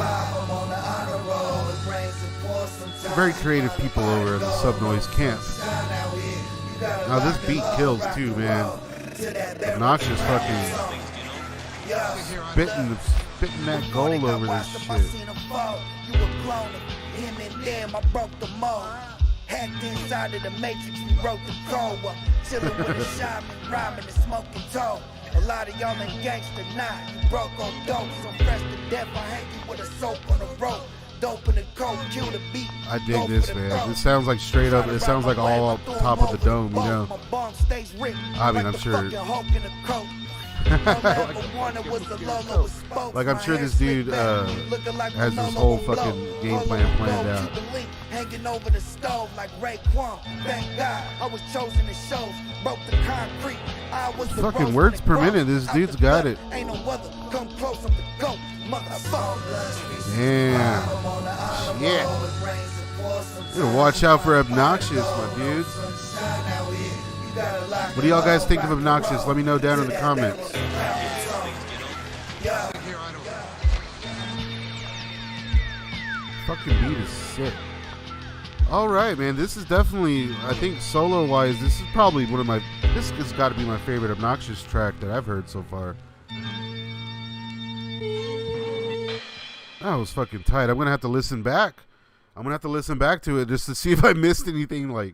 Very creative people over in the Subnoize camp. Now this beat kills too, man. Obnoxious fucking spitting that gold over this shit. Hacked inside of the matrix, we wrote the code. Chillin' with a shaman, rhyming and smoking toe. A lot of y'all ain't gangster now. You broke on dope, so fresh to death. I hang you with a soap on a rope. Dope in the coat, kill the beat. I dig this, man. It sounds like straight up. It sounds like all up top of the dome, you know. I mean, I'm sure. Like, I'm sure this dude has his whole fucking game plan planned out. Hanging over the stove like Raekwon. Thank God I was chosen to show. Broke the concrete. I was the fucking words per minute. This dude's got it. Ain't no other. Come close, I'm the GOAT. Motherfucker. Damn. Yeah. You gotta watch out for Obnoxious, my dudes. What do y'all guys think of Obnoxious? Let me know down in the comments. Fucking beat is sick. Alright, man. This is definitely, I think solo-wise, this is probably one of my, this has got to be my favorite Obnoxious track that I've heard so far. That was fucking tight. I'm gonna have to listen back. I'm gonna have to listen back to it just to see if I missed anything, like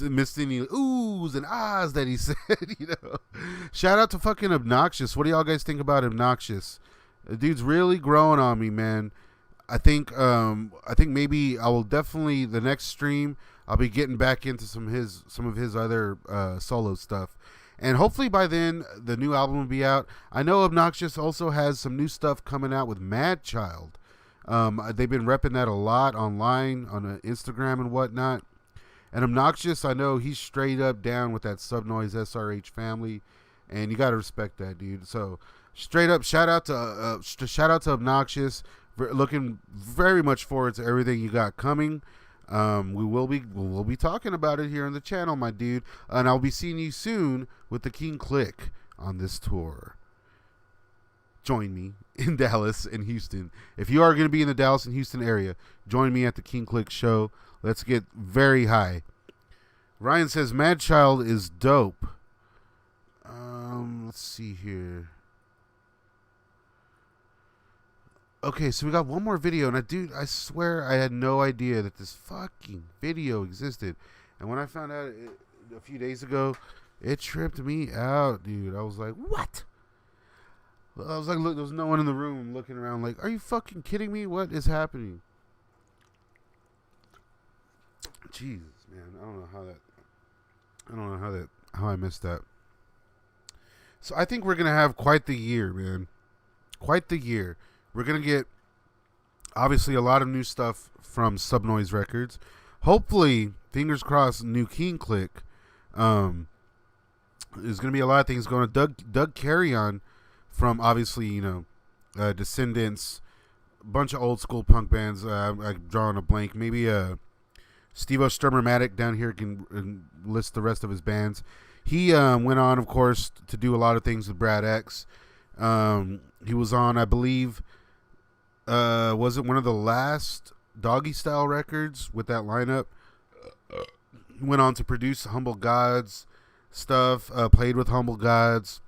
missed any oohs and ahs that he said. You know. Shout out to fucking Obnoxious. What do y'all guys think about Obnoxious? The dude's really growing on me, man. I think maybe I will definitely the next stream I'll be getting back into some of his other solo stuff. And hopefully by then the new album will be out. I know Obnoxious also has some new stuff coming out with Mad Child. They've been repping that a lot online on Instagram and whatnot. And Obnoxious, I know he's straight up down with that Subnoise SRH family, and you gotta respect that, dude. So straight up, shout out to Obnoxious. Looking very much forward to everything you got coming. We'll be talking about it here on the channel, my dude, and I'll be seeing you soon with the King Click on this tour. Join me in Dallas and Houston. If you are going to be in the Dallas and Houston area, join me at the King Click show. Let's get very high. Ryan says Mad Child is dope. Let's see here. Okay, so we got one more video, and I swear I had no idea that this fucking video existed. And when I found out a few days ago, it tripped me out, dude. I was like, what? I was like, look, there was no one in the room looking around like, are you fucking kidding me? What is happening? Jesus, man. I don't know how I missed that. So I think we're going to have quite the year, man. Quite the year. We're going to get, obviously, a lot of new stuff from Subnoise Records. Hopefully, fingers crossed, new King Click. There's going to be a lot of things going on. Doug Carrion from, obviously, Descendants, a bunch of old school punk bands. I'm drawing a blank. Maybe Steve-O Sturmermatic down here can list the rest of his bands. He went on, of course, to do a lot of things with Brad X. He was on, I believe, was it one of the last Doggy Style records with that lineup? Went on to produce Humble Gods stuff, played with Humble Gods.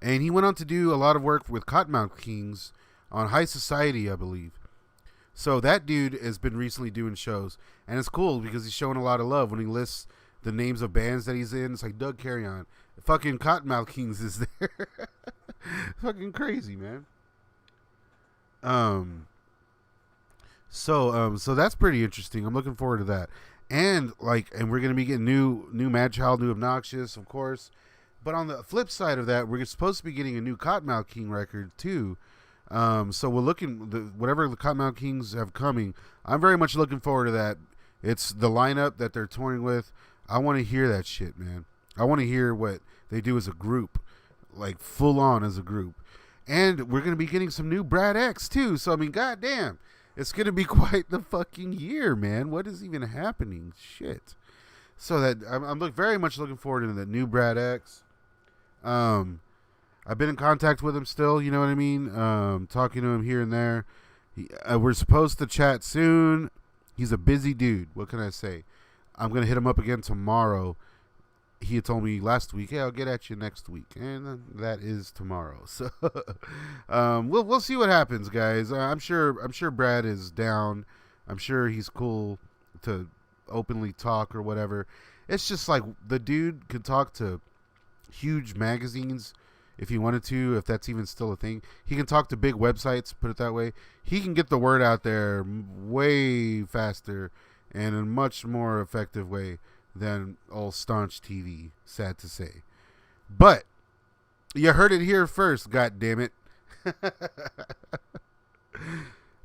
And he went on to do a lot of work with Cottonmouth Kings on High Society, I believe. So that dude has been recently doing shows. And it's cool because he's showing a lot of love when he lists the names of bands that he's in. It's like Doug Carrion. Fucking Cottonmouth Kings is there. Fucking crazy, man. So that's pretty interesting. I'm looking forward to that. And we're gonna be getting new Mad Child, new Obnoxious, of course. But on the flip side of that, we're supposed to be getting a new Cottonmouth King record too. So we're looking whatever the Cottonmouth Kings have coming. I'm very much looking forward to that. It's the lineup that they're touring with. I want to hear that shit, man. I want to hear what they do as a group, like full on as a group. And we're going to be getting some new Brad X too. So, I mean, goddamn, it's going to be quite the fucking year, man. What is even happening? Shit. So that I'm very much looking forward to the new Brad X. I've been in contact with him still, you know what I mean? Talking to him here and there. We're supposed to chat soon. He's a busy dude. What can I say? I'm going to hit him up again tomorrow. He had told me last week, hey, I'll get at you next week. And that is tomorrow. So we'll see what happens, guys. I'm sure Brad is down. I'm sure he's cool to openly talk or whatever. It's just like the dude could talk to huge magazines if he wanted to, if that's even still a thing. He can talk to big websites, put it that way. He can get the word out there way faster and in a much more effective way than old Staunch TV, sad to say. But you heard it here first, god damn it.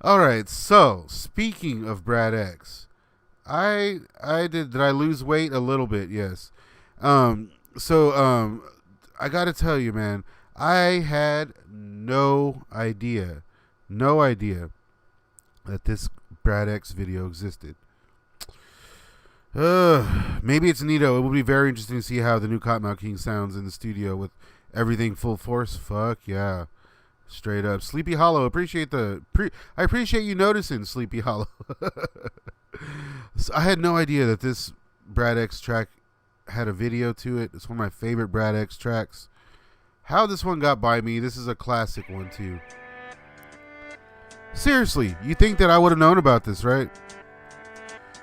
All right, so speaking of Brad X, did I lose weight a little bit? Yes. I gotta tell you, man, I had no idea that this Brad X video existed. Maybe it's neato. It will be very interesting to see how the new Cottonmouth King sounds in the studio with everything full force. Fuck yeah. Straight up. Sleepy Hollow, I appreciate you noticing, Sleepy Hollow. So I had no idea that this Brad X track had a video to it. It's one of my favorite Brad X tracks. How this one got by me, this is a classic one too. Seriously, you think that I would have known about this, right?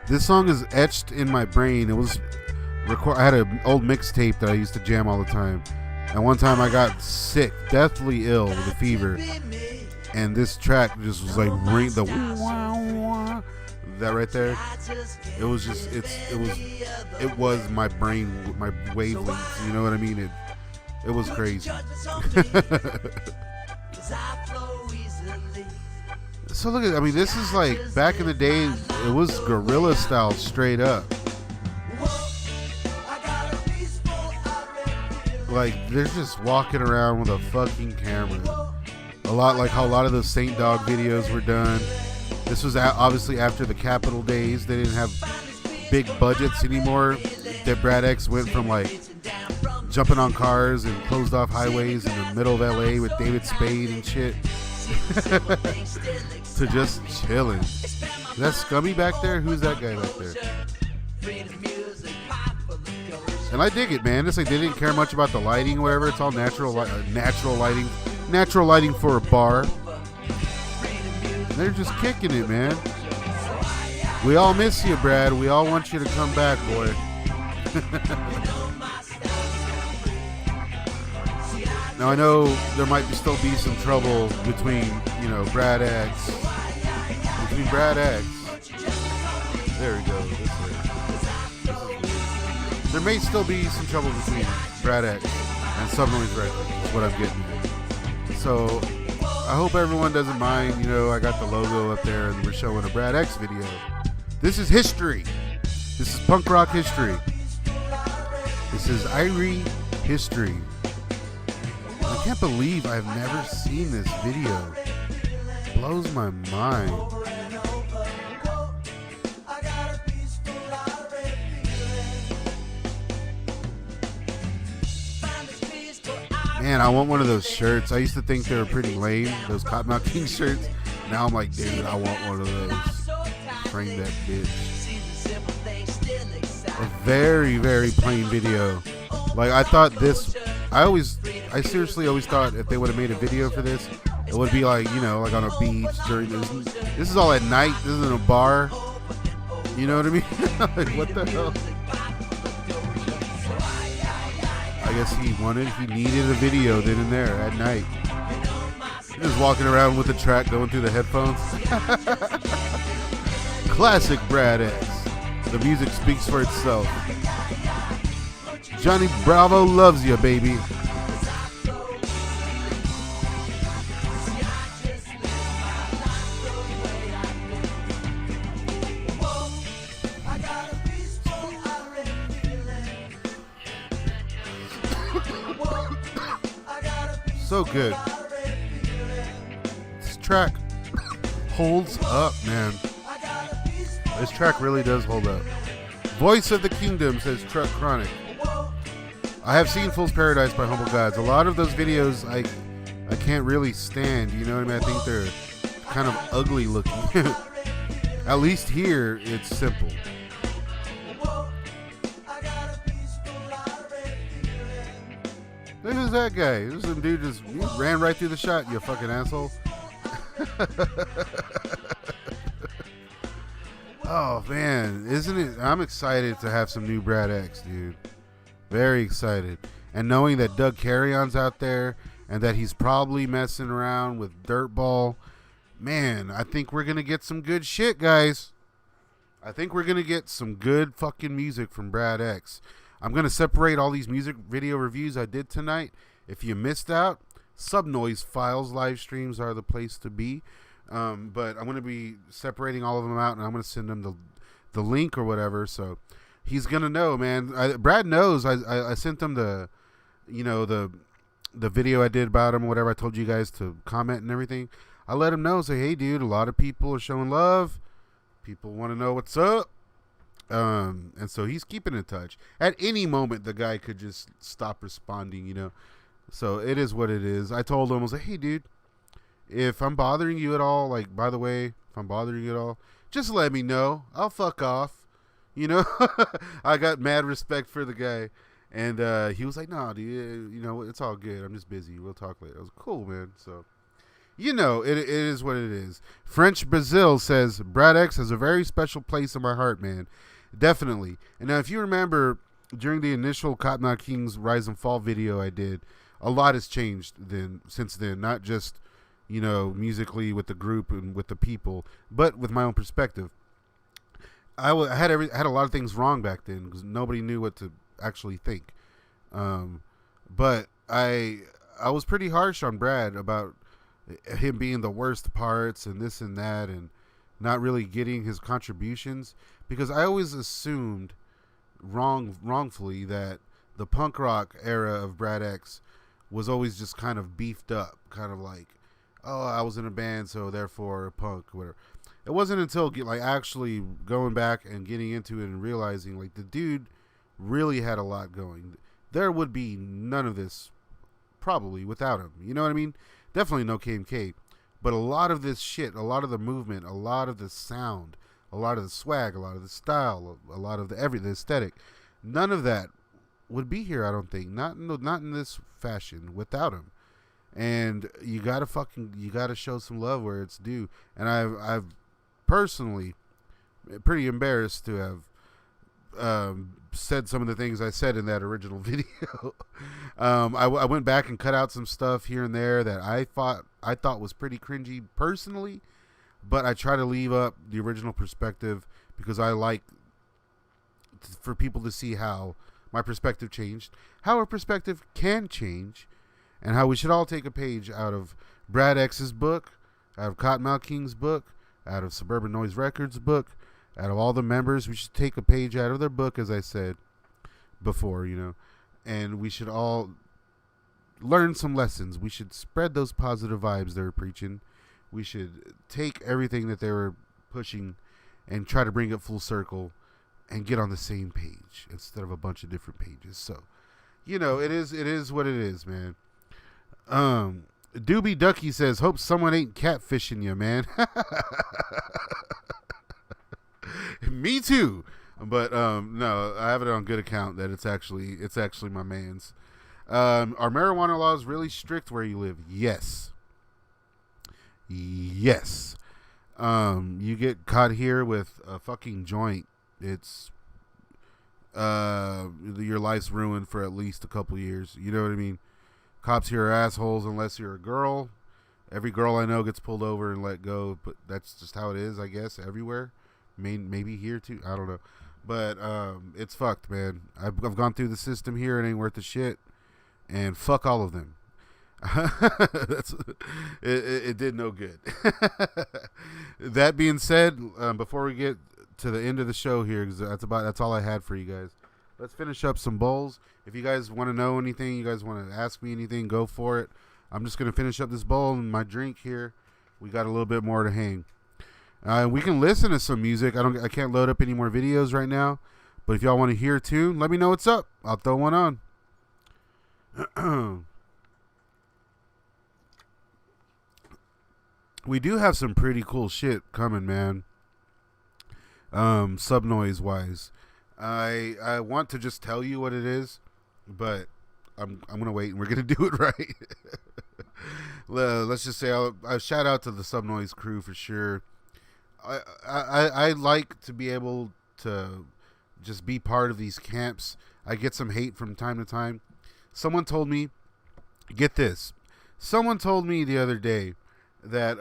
This song is etched in my brain. It was I had an old mixtape that I used to jam all the time. And one time I got sick, deathly ill with a fever. And this track just was like ring the that right there. It was just it was my brain, my wavelengths. You know what I mean? It was crazy. So look at, I mean, this is like back in the day. It was guerrilla style, straight up. Like they're just walking around with a fucking camera. A lot like how a lot of those Saint Dog videos were done. This was obviously after the Capitol days. They didn't have big budgets anymore. That Brad X went from like jumping on cars and closed off highways in the middle of LA with David Spade and shit to just chilling. Is that Scummy back there? Who's that guy back there? And I dig it, man. It's like they didn't care much about the lighting or whatever. It's all natural lighting. Natural lighting for a bar. They're just kicking it, man. We all miss you, Brad. We all want you to come back, boy. Now I know there might still be some trouble between, Brad X. There we go. This is weird. There may still be some trouble between Brad X and Subnoise Records. Is what I'm getting at. So I hope everyone doesn't mind. I got the logo up there and we're showing a Brad X video. This is history. This is punk rock history. This is Irie history. I can't believe I've never seen this video. It blows my mind. Man, I want one of those shirts. I used to think they were pretty lame, those Cottonmouth King shirts. Now I'm like, dude, I want one of those. Frame that bitch. A very, very plain video. Like, I thought this... I seriously always thought if they would have made a video for this, it would be like, like on a beach during this. This is all at night. This isn't a bar. You know what I mean? Like, what the hell? I guess he needed a video then and there at night. Just walking around with the track going through the headphones. Classic Brad X. The music speaks for itself. Johnny Bravo loves you, baby. So good. This track holds up, man. This track really does hold up. Voice of the Kingdom, says Truck Chronic. I have seen Fool's Paradise by Humble Gods. A lot of those videos I can't really stand. You know what I mean? I think they're kind of ugly looking. At least here, it's simple. Who's that guy? This some dude just ran right through the shot, you fucking asshole. Oh, man. Isn't it? I'm excited to have some new Brad X, dude. Very excited. And knowing that Doug Carrion's out there and that he's probably messing around with Dirtball, man, I think we're going to get some good shit, guys. I think we're going to get some good fucking music from Brad X. I'm going to separate all these music video reviews I did tonight. If you missed out, Noize Files live streams are the place to be. But I'm going to be separating all of them out, and I'm going to send him the link or whatever. So he's going to know, man. Brad knows. I sent him the video I did about him, whatever I told you guys to comment and everything. I let him know, say, hey, dude, a lot of people are showing love. People want to know what's up. And so he's keeping in touch. At any moment, the guy could just stop responding, So it is what it is. I told him, I was like, hey, dude, if I'm bothering you at all, like, by the way, if I'm bothering you at all, just let me know. I'll fuck off. I got mad respect for the guy. And he was like, no, dude, it's all good. I'm just busy. We'll talk later. I was cool, man. So You know, it is what it is. French Brazil says, Brad X has a very special place in my heart, man. Definitely. And now, if you remember, during the initial Cottonmouth Kings Rise and Fall video I did, a lot has changed since then. Not just, you know, musically with the group and with the people, but with my own perspective. I had a lot of things wrong back then because nobody knew what to actually think. But I was pretty harsh on Brad about him being the worst parts and this and that and not really getting his contributions, because I always assumed wrongfully that the punk rock era of Brad X was always just kind of beefed up, kind of like, oh, I was in a band, so therefore punk, whatever. It wasn't until actually going back and getting into it and realizing like the dude really had a lot going. There would be none of this probably without him. You know what I mean? Definitely no KMK. But a lot of this shit, a lot of the movement, a lot of the sound, a lot of the swag, a lot of the style, a lot of the aesthetic, none of that would be here, I don't think. Not in this fashion without him. And you gotta show some love where it's due. And I've personally pretty embarrassed to have said some of the things I said in that original video. I went back and cut out some stuff here and there that I thought was pretty cringy personally, but I try to leave up the original perspective because I like for people to see how my perspective changed, how our perspective can change, and how we should all take a page out of Brad X's book, out of Cottonmouth King's book, out of Suburban Noise Records book, out of all the members. We should take a page out of their book, as I said before, you know, and we should all learn some lessons. We should spread those positive vibes they were preaching. We should take everything that they were pushing and try to bring it full circle and get on the same page instead of a bunch of different pages. So, you know, it is what it is, man. Doobie Ducky says, hope someone ain't catfishing you, man. Me too. But no, I have it on good account that it's actually my man's. Are marijuana laws really strict where you live? Yes. You get caught here with a fucking joint, it's your life's ruined for at least a couple years. You know what I mean? Cops here are assholes unless you're a girl. Every girl I know gets pulled over and let go, but that's just how it is, I guess, everywhere. Maybe here too, I don't know. But it's fucked, man. I've gone through the system here. It ain't worth the shit. And fuck all of them. It did no good. That being said, before we get to the end of the show here, because that's all I had for you guys, let's finish up some bowls. If you guys want to know anything, you guys want to ask me anything, go for it. I'm just going to finish up this bowl and my drink here. We got a little bit more to hang. We can listen to some music. I can't load up any more videos right now, but if y'all want to hear a tune, let me know what's up. I'll throw one on. We do have some pretty cool shit coming, man. Subnoise wise, I want to just tell you what it is, but I'm gonna wait and we're gonna do it right. Let's just say I shout out to the Subnoise crew for sure. I like to be able to just be part of these camps. I get some hate from time to time. Someone told me, get this. Someone told me the other day that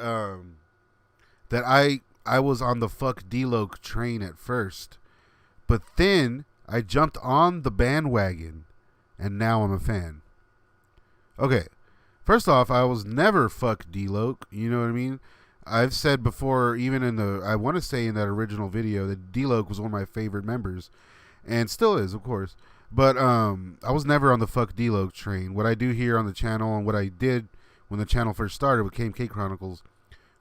I was on the fuck D-Loc train at first, but then I jumped on the bandwagon and now I'm a fan. Okay, first off, I was never fuck D-Loc, you know what I mean? I've said before, even I want to say in that original video, that D-Loc was one of my favorite members, and still is, of course. But I was never on the fuck D-Loc train. What I do here on the channel and what I did when the channel first started with KMK Chronicles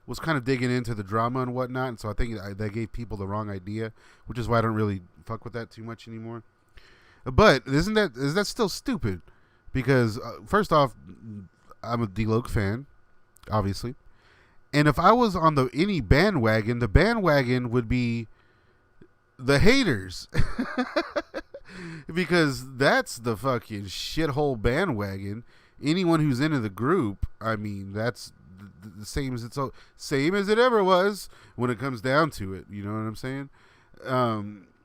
was kind of digging into the drama and whatnot, and so I think that gave people the wrong idea, which is why I don't really fuck with that too much anymore. But is that still stupid? Because first off, I'm a D-Loc fan, obviously. And if I was on any bandwagon, the bandwagon would be the haters. Because that's the fucking shithole bandwagon. Anyone who's into the group, I mean, that's the same as same as it ever was when it comes down to it. You know what I'm saying?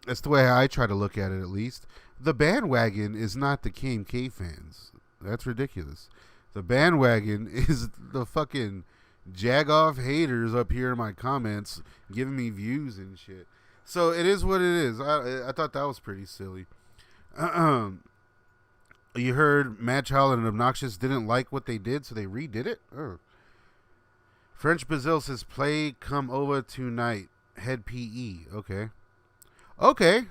That's the way I try to look at it, at least. The bandwagon is not the KMK fans. That's ridiculous. The bandwagon is the fucking jag-off haters up here in my comments giving me views and shit. So it is what it is. I thought that was pretty silly. You heard Mad Child and Obnoxious didn't like what they did, so they redid it? Oh. French Brazil says, play come over tonight. Head PE. Okay. Okay.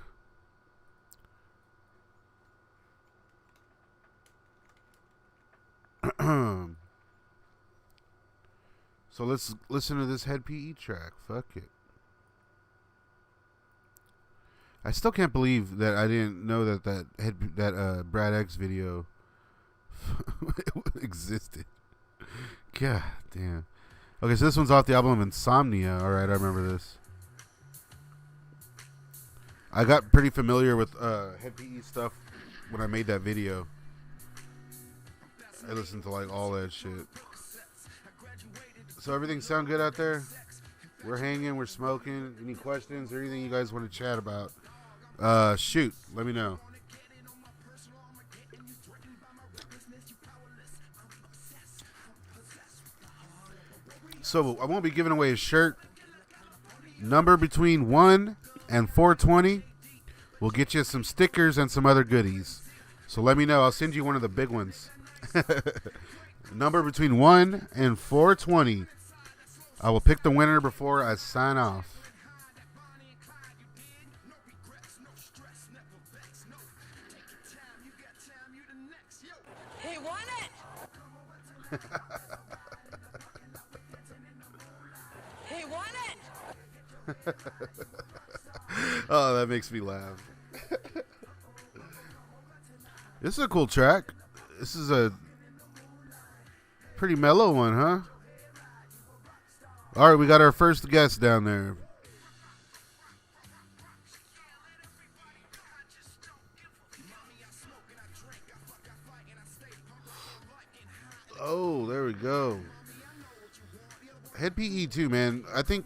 So let's listen to this Head PE track. Fuck it. I still can't believe that I didn't know that Brad X video existed. God damn. Okay, so this one's off the album Insomnia. All right, I remember this. I got pretty familiar with Head PE stuff when I made that video. I listened to like all that shit. So everything sound good out there? We're hanging, we're smoking. Any questions or anything you guys want to chat about? Shoot, let me know. So I won't be giving away a shirt. Number between 1 and 420. We'll get you some stickers and some other goodies. So let me know. I'll send you one of the big ones. Number between 1 and 420. I will pick the winner before I sign off. He won it! He won it! Oh, that makes me laugh. This is a cool track. This is a pretty mellow one, huh? All right, we got our first guest down there. Oh, there we go. Head PE too, man. I think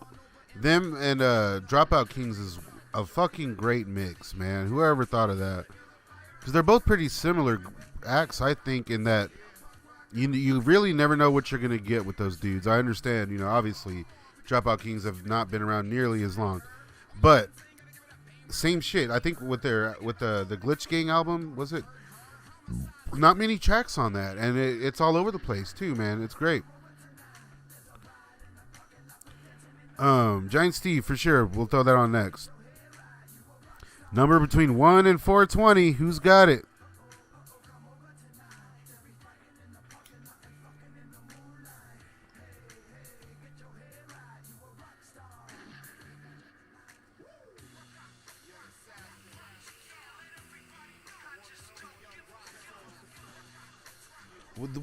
them and Dropout Kings is a fucking great mix, man. Whoever thought of that? Because they're both pretty similar acts, I think, in that you really never know what you're gonna get with those dudes. I understand, you know, obviously, Dropout Kings have not been around nearly as long, but same shit. I think with the Glitch Gang album, was it? Not many tracks on that, and it's all over the place too, man. It's great. Giant Steve for sure. We'll throw that on next. Number between 1 and 420. Who's got it?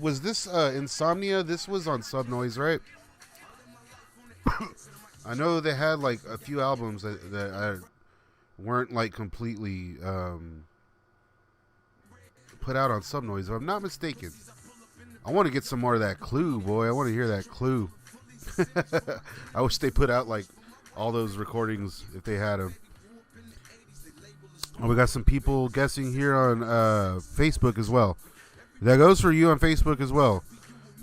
Was this Insomnia? This was on Sub Noize, right? I know they had like a few albums that weren't like completely put out on Sub Noize, if I'm not mistaken. I want to get some more of that Clue, boy. I want to hear that Clue. I wish they put out like all those recordings if they had them. Oh, we got some people guessing here on Facebook as well. That goes for you on Facebook as well.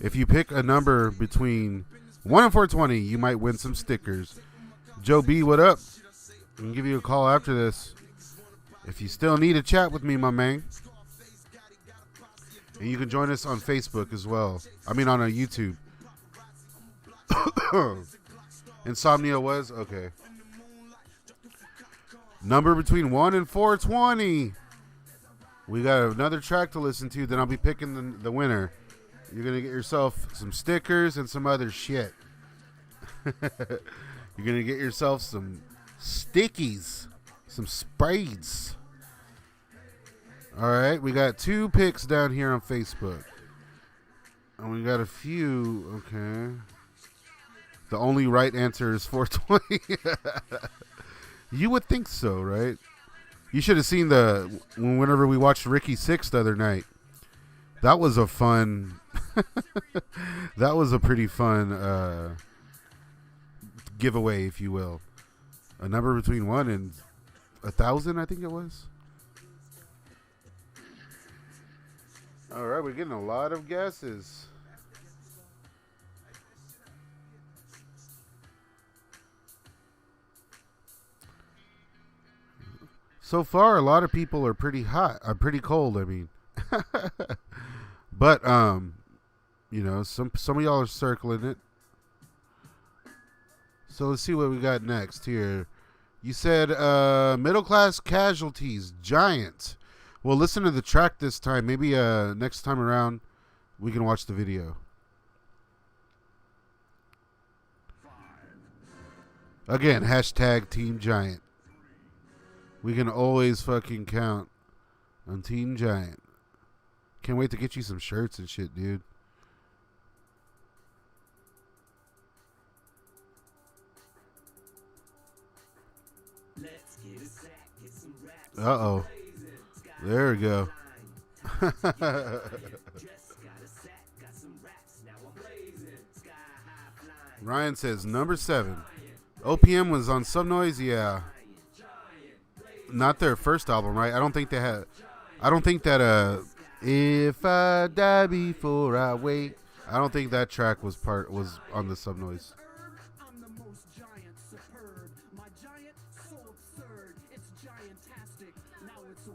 If you pick a number between 1 and 420, you might win some stickers. Joe B, what up? I can give you a call after this. If you still need a chat with me, my man. And you can join us on Facebook as well. I mean on YouTube. Insomnia was? Okay. Number between 1 and 420. We got another track to listen to, then I'll be picking the winner. You're going to get yourself some stickers and some other shit. You're going to get yourself some stickies, some sprays. All right, we got 2 picks down here on Facebook. And we got a few, okay. The only right answer is 420. You would think so, right? You should have seen whenever we watched Ricky Six the other night. That was a fun That was a pretty fun giveaway, if you will. A number between 1 and 1,000, I think it was. All right, we're getting a lot of guesses. So far, a lot of people are pretty hot. Pretty cold, I mean. But you know, some of y'all are circling it. So let's see what we got next here. You said Middle Class Casualties, Giant. Well, listen to the track this time. Maybe next time around we can watch the video. Again, hashtag Team Giant. We can always fucking count on Team Giant. Can't wait to get you some shirts and shit, dude. Uh-oh. There we go. Ryan says, number 7. OPM was on Some Noise, yeah. Not their first album, right? I don't think they had... I don't think that, If I Die Before I Wait, I don't think that track was on the Some Noise. I'm the most giant, superb. My giant, so absurd. It's giantastic. Now it's a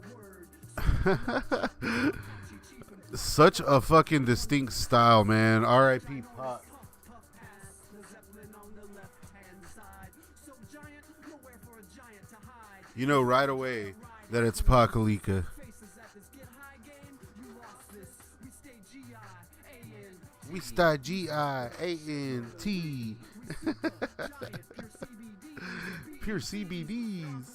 word. Such a fucking distinct style, man. R.I.P. Pop. You know right away that it's Pakalika. We start G-I-A-N-T. Pure CBDs.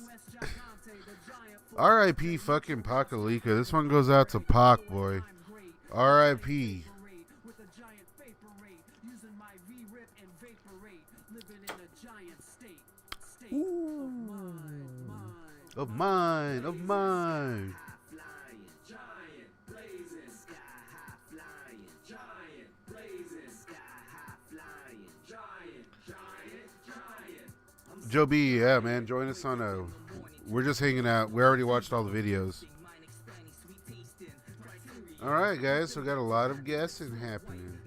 R.I.P. fucking Pakalika. This one goes out to Pac, boy. R.I.P. Of mine. Joe B, yeah, man, join us on we're just hanging out. We already watched all the videos. All right, guys, so we got a lot of guessing happening.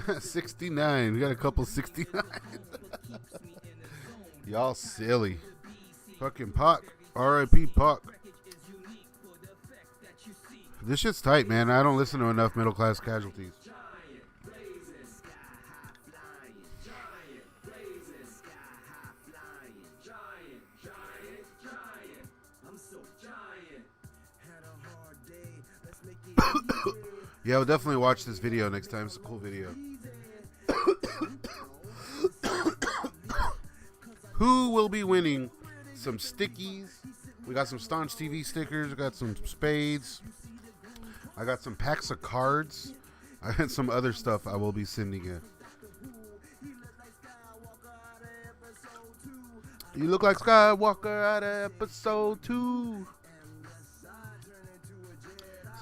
$69. We got a couple 69. Y'all silly. Fucking Pac. R.I.P. Pac. This shit's tight, man. I don't listen to enough Middle Class Casualties. Yeah, we'll definitely watch this video next time. It's a cool video. Who will be winning some stickies? We got some Staunch TV stickers. We got some spades. I got some packs of cards. I had some other stuff I will be sending you. You look like Skywalker out of episode 2.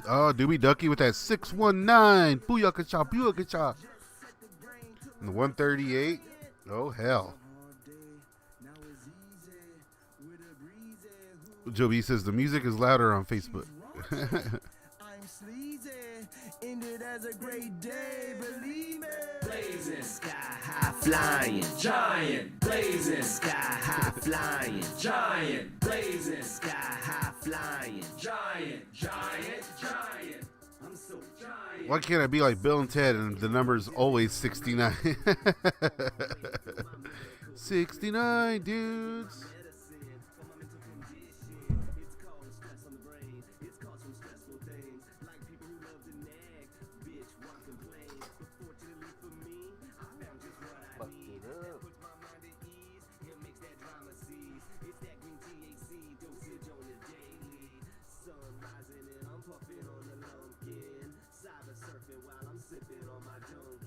Oh, Doobie Ducky with that 619. Booyaka-cha, booyaka-cha. And the 138. Oh, hell. Joe B says the music is louder on Facebook. I'm sleazy, ended as a great day, believe me. Blazing sky high flying giant, blazing sky high flying giant, blazing sky high flying giant. I'm so giant. Why can't I be like Bill and Ted and the number's always 69? 69 dudes. Sunrising and I'm puffing on the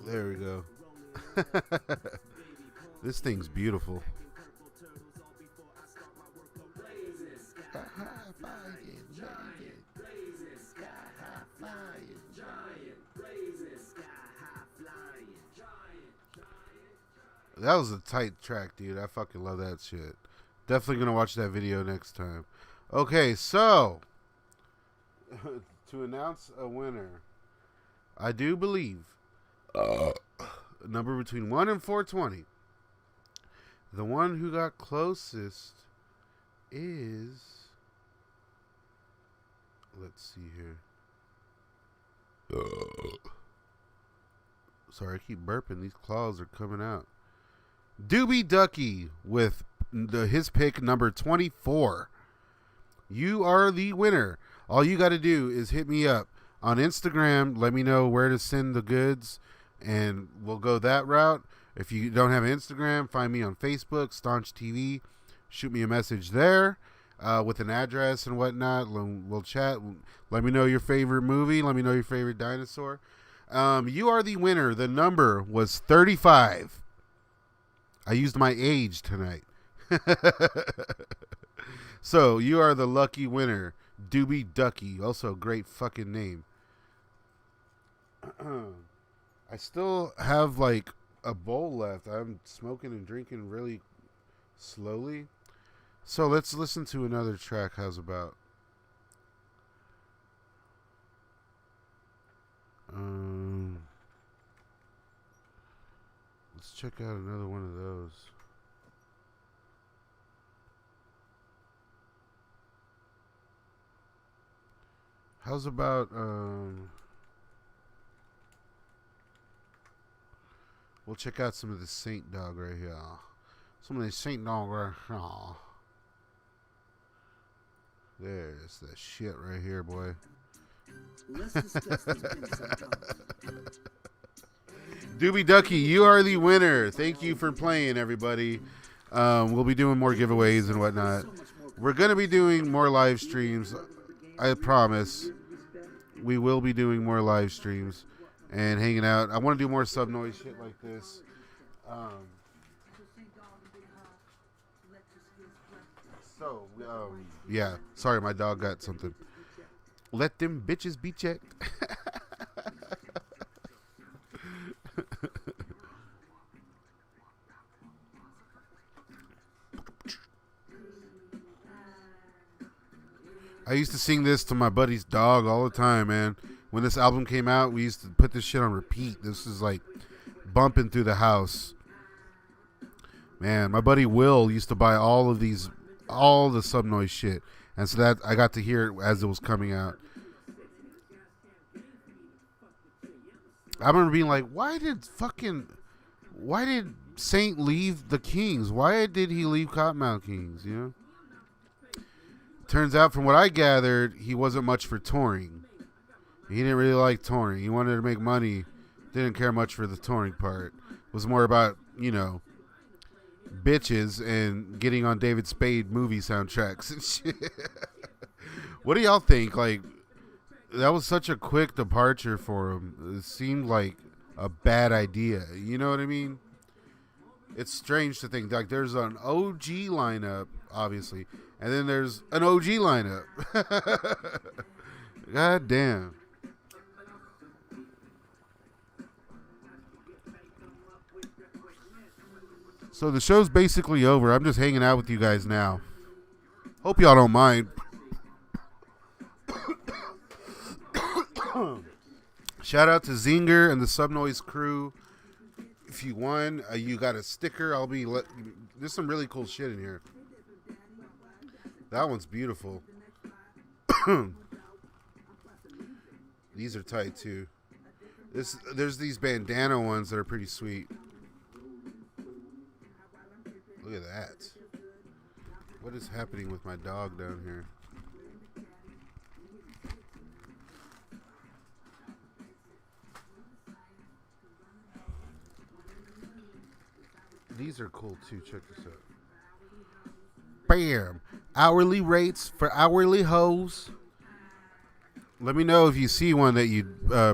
There we go. This thing's beautiful. That was a tight track, dude. I fucking love that shit. Definitely gonna watch that video next time. Okay, so to announce a winner, I do believe a number between 1 and 420. The one who got closest is, let's see here. Sorry, I keep burping. These claws are coming out. Doobie Ducky with his pick number 24. You are the winner. All you got to do is hit me up on Instagram. Let me know where to send the goods, and we'll go that route. If you don't have Instagram, find me on Facebook, Staunch TV. Shoot me a message there with an address and whatnot. We'll chat. Let me know your favorite movie. Let me know your favorite dinosaur. You are the winner. The number was 35. I used my age tonight. So you are the lucky winner. Doobie Ducky. Also a great fucking name. I still have like a bowl left. I'm smoking and drinking really slowly. So let's listen to another track. How's about? Let's check out another one of those. How's about we'll check out some of the Saint Dog right here. Some of the Saint Dog right here. There's that shit right here, boy. Let's discuss this in some time. Doobie Ducky, you are the winner. Thank you for playing, everybody. We'll be doing more giveaways and whatnot. We're going to be doing more live streams. I promise. We will be doing more live streams and hanging out. I want to do more sub noise shit like this. Yeah. Sorry, my dog got something. Let them bitches be checked. I used to sing this to my buddy's dog all the time, man. When this album came out, we used to put this shit on repeat. This is like bumping through the house. Man, my buddy Will used to buy all the sub noise shit. And so that I got to hear it as it was coming out. I remember being like, why did Saint leave the Kings? Why did he leave Cottonmouth Kings, you know? Turns out, from what I gathered, he wasn't much for touring. He didn't really like touring. He wanted to make money. Didn't care much for the touring part. It was more about, you know, bitches and getting on David Spade movie soundtracks and shit. What do y'all think? Like, that was such a quick departure for him. It seemed like a bad idea. You know what I mean? It's strange to think, like, there's an OG lineup, obviously, and then there's an OG lineup. God damn. So the show's basically over. I'm just hanging out with you guys now. Hope y'all don't mind. Shout out to Zinger and the Subnoise crew. If you won, you got a sticker. There's some really cool shit in here. That one's beautiful. These are tight too. There's these bandana ones that are pretty sweet. Look at that. What is happening with my dog down here? These are cool too. Check this out. Bam! Hourly rates for hourly hoes. Let me know if you see one that you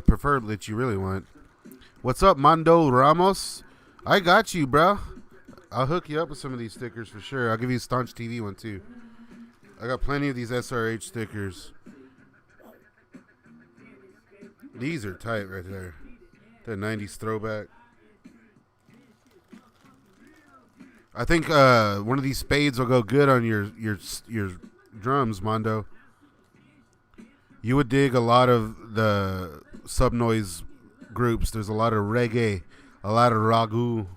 prefer, that you really want. What's up, Mondo Ramos? I got you, bro. I'll hook you up with some of these stickers for sure. I'll give you a Staunch TV one too. I got plenty of these SRH stickers. These are tight right there. The 90s throwback. I think one of these spades will go good on your drums, Mondo. You would dig a lot of the sub-noise groups. There's a lot of reggae, a lot of ragu.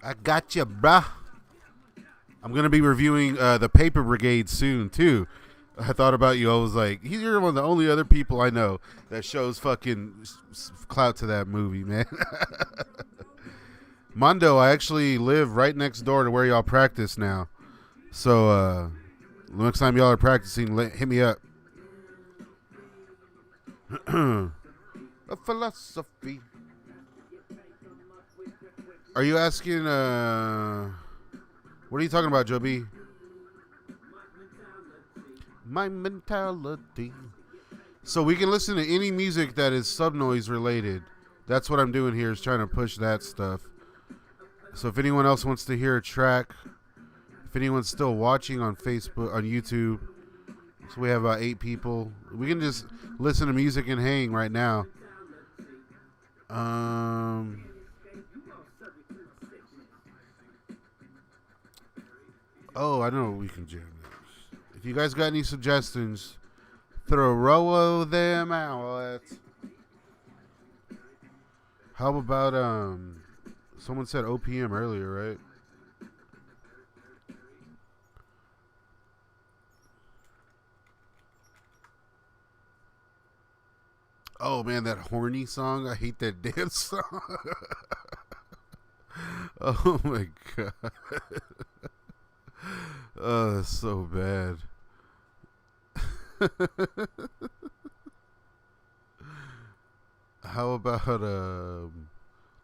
I got you, bruh. I'm going to be reviewing the Paper Brigade soon, too. I thought about you. I was like, you're one of the only other people I know that shows fucking clout to that movie, man. Mondo, I actually live right next door to where y'all practice now. So, next time y'all are practicing, hit me up. A philosophy. Are you asking, what are you talking about, Joe B? My mentality. So we can listen to any music that is sub-noise related. That's what I'm doing here, is trying to push that stuff. So if anyone else wants to hear a track, if anyone's still watching on Facebook, on YouTube, so we have about 8 people. We can just listen to music and hang right now. Oh, I know we can jam this. If you guys got any suggestions, throw them out. How about someone said OPM earlier, right? Oh man, that horny song. I hate that dance song. Oh my god. Oh, that's so bad. How about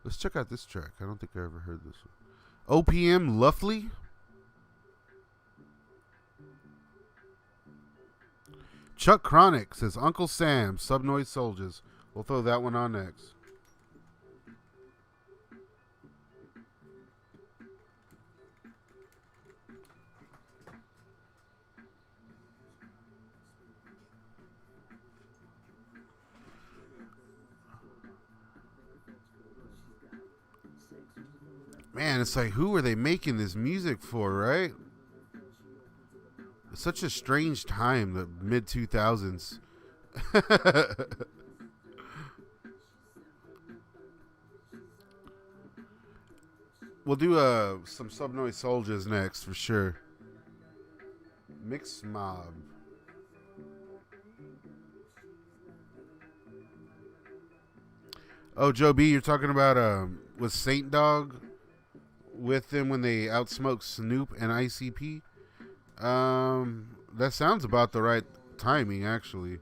let's check out this track. I don't think I ever heard this one. OPM Luffly. Chuck Chronic says Uncle Sam, Subnoise Soldiers. We'll throw that one on next. Man, it's like, who are they making this music for, right? It's such a strange time, the mid-2000s. We'll do some Subnoise Soldiers next, for sure. Mix Mob. Oh, Joe B, you're talking about, was Saint Dog with them when they outsmoked Snoop and ICP? That sounds about the right timing, actually.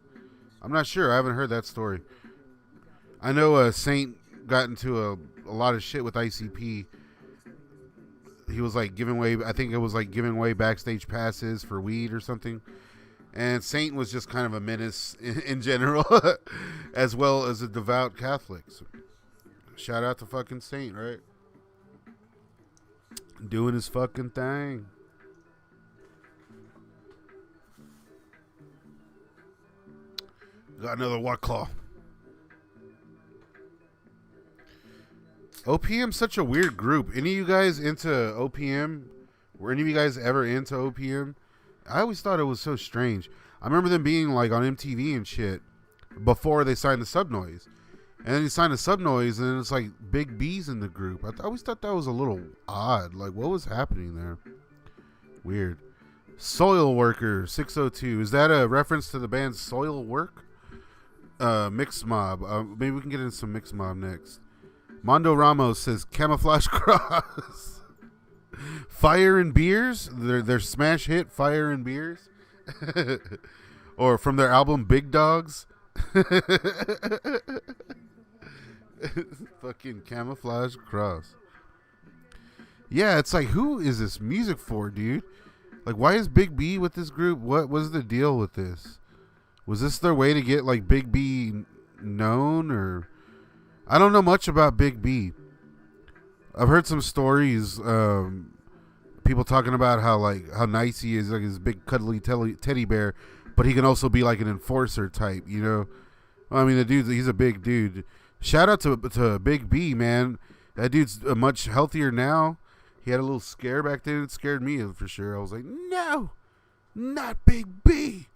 I'm not sure. I haven't heard that story. I know Saint got into a lot of shit with ICP. He was like giving away, I think it was like giving away backstage passes for weed or something. And Saint was just kind of a menace in general, as well as a devout Catholic. So, shout out to fucking Saint, right? Doing his fucking thing. Got another White Claw. OPM's such a weird group. Any of you guys into OPM? Were any of you guys ever into OPM? I always thought it was so strange. I remember them being like on MTV and shit before they signed the Subnoise. And then he signed the Subnoise, and it's like Big B's in the group. I always thought that was a little odd. Like, what was happening there? Weird. Soil Worker 602. Is that a reference to the band Soil Work? Mix Mob. Maybe we can get into some Mix Mob next. Mondo Ramos says Camouflage Cross. Fire and Beers. Their smash hit Fire and Beers. Or from their album Big Dogs. Fucking Camouflage Cross. Yeah, it's like, who is this music for, dude? Like, why is Big B with this group? What was the deal with this? Was this their way to get like Big B known? Or I don't know much about Big B. I've heard some stories, people talking about how nice he is, like his big cuddly teddy bear, but he can also be like an enforcer type, you know. I mean, he's a big dude. Shout out to Big B, man. That dude's much healthier now. He had a little scare back then. It scared me for sure. I was like, no, not Big B.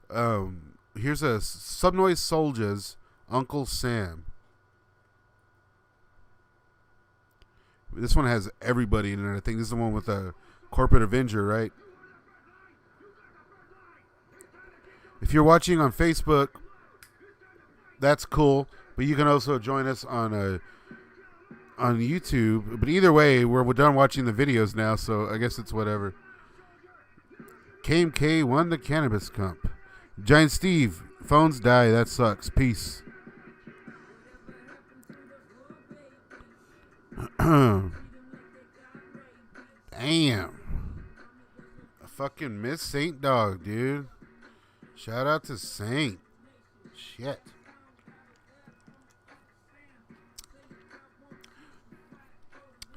Here's a Subnoise Soldier's Uncle Sam. This one has everybody in it. I think this is the one with a Corporate Avenger, right? If you're watching on Facebook, that's cool. But you can also join us on YouTube. But either way, we're done watching the videos now, so I guess it's whatever. KMK won the Cannabis Cup. Giant Steve, phones die. That sucks. Peace. Damn. I fucking miss Saint Dog, dude. Shout out to Saint. Shit.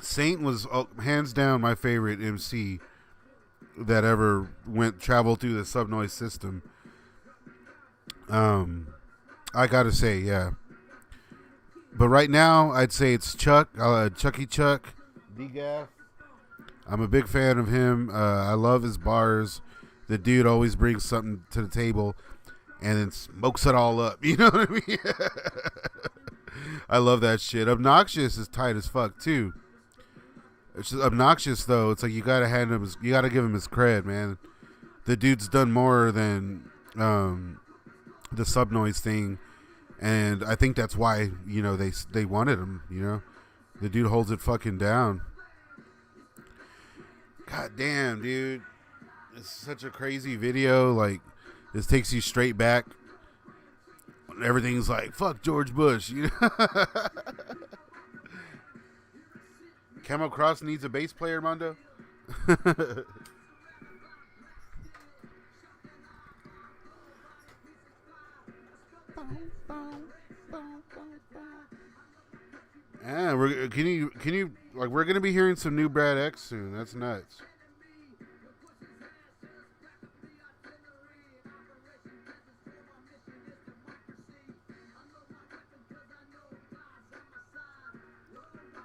Saint was hands down my favorite MC that ever traveled through the Subnoise system. I gotta say, yeah. But right now, I'd say it's Chuck, Chucky Chuck, D-Gaff. I'm a big fan of him. I love his bars. The dude always brings something to the table and then smokes it all up. You know what I mean? I love that shit. Obnoxious is tight as fuck too. It's just Obnoxious though. It's like you gotta give him his cred, man. The dude's done more than the Subnoise thing. And I think that's why, you know, they wanted him, you know. The dude holds it fucking down. God damn, dude. It's such a crazy video. Like, this takes you straight back. Everything's like, fuck George Bush, you know. Camel Cross needs a bass player, Mondo. Yeah, we're gonna be hearing some new Brad X soon. That's nuts.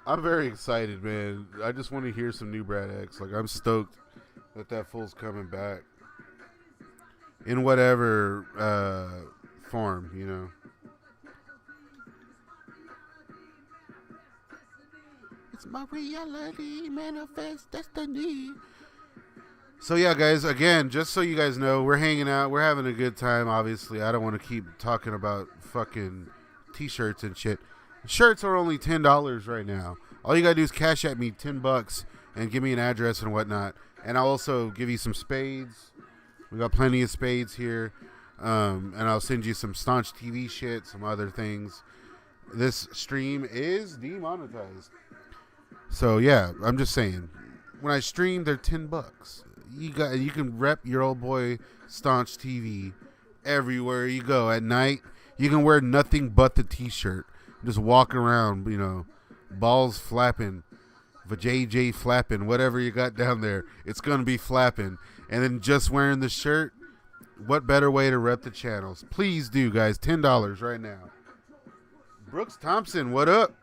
I'm very excited, man. I just want to hear some new Brad X. Like, I'm stoked that fool's coming back in whatever form, you know. It's my reality, manifest destiny. So yeah, guys, again, just so you guys know, we're hanging out, we're having a good time. Obviously, I don't want to keep talking about fucking t-shirts and shit. Shirts are only $10 right now. All you gotta do is cash at me $10 and give me an address and whatnot, and I'll also give you some spades. We got plenty of spades here, and I'll send you some Staunch TV shit, some other things. This stream is demonetized. So yeah, I'm just saying, when I stream, they're $10. You can rep your old boy Staunch TV everywhere you go. At night, you can wear nothing but the t-shirt. Just walk around, you know, balls flapping, vajayjay flapping, whatever you got down there. It's gonna be flapping, and then just wearing the shirt. What better way to rep the channels? Please do, guys. $10 right now. Brooks Thompson, what up?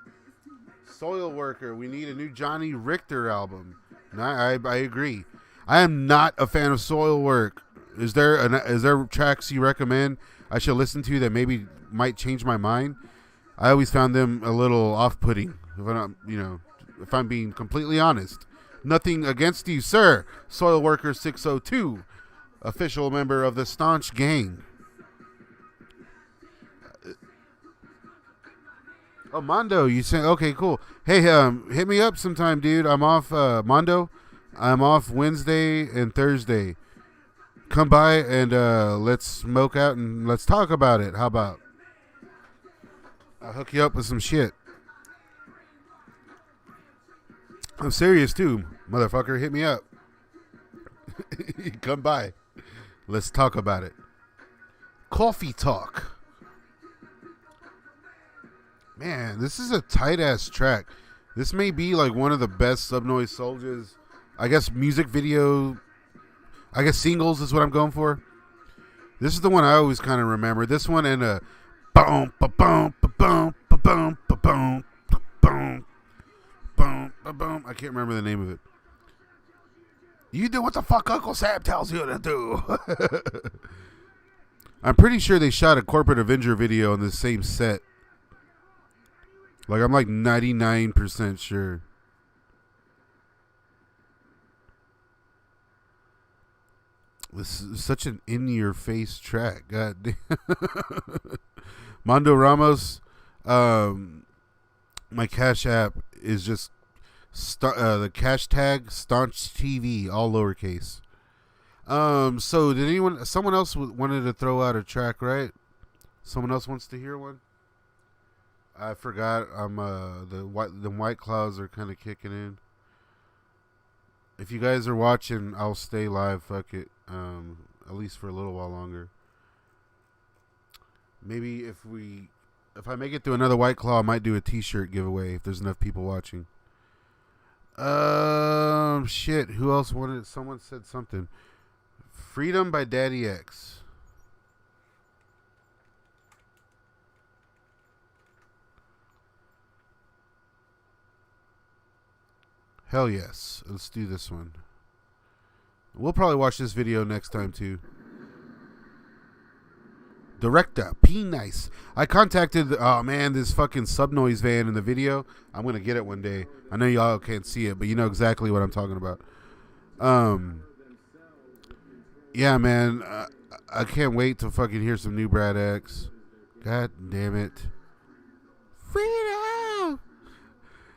Soil Worker, we need a new Johnny Richter album. I agree. I am not a fan of Soilwork. Is there tracks you recommend I should listen to that maybe might change my mind? I always found them a little off-putting. If I'm being completely honest. Nothing against you, sir. Soil Worker 602, official member of the Staunch Gang. Oh, Mondo, you say okay, cool. Hey, hit me up sometime, dude. I'm off, Mondo. I'm off Wednesday and Thursday. Come by and let's smoke out and let's talk about it. How about? I'll hook you up with some shit. I'm serious too, motherfucker. Hit me up. Come by. Let's talk about it. Coffee Talk. Man, this is a tight ass track. This may be like one of the best Subnoise Soldiers, I guess, music video, I guess singles is what I'm going for. This is the one I always kind of remember. This one and boom, ba boom, ba boom, ba boom, ba boom, boom, boom, ba boom. I can't remember the name of it. You do what the fuck Uncle Sam tells you to do. I'm pretty sure they shot a Corporate Avenger video on the same set. Like, I'm like 99% sure. This is such an in-your-face track. God damn. Mondo Ramos, my Cash App is just the cash tag Staunch TV, all lowercase. So did someone else wanted to throw out a track, right? Someone else wants to hear one? I forgot. The White Clouds are kind of kicking in. If you guys are watching, I'll stay live. Fuck it. At least for a little while longer. Maybe if I make it through another White Claw, I might do a T-shirt giveaway if there's enough people watching. Shit. Who else wanted it? Someone said something. Freedom by Daddy X. Hell yes. Let's do this one. We'll probably watch this video next time too. Director P Nice. I contacted this fucking Subnoise van in the video. I'm gonna get it one day. I know y'all can't see it, but you know exactly what I'm talking about. Yeah, man. I can't wait to fucking hear some new Brad X. God damn it. Freedom.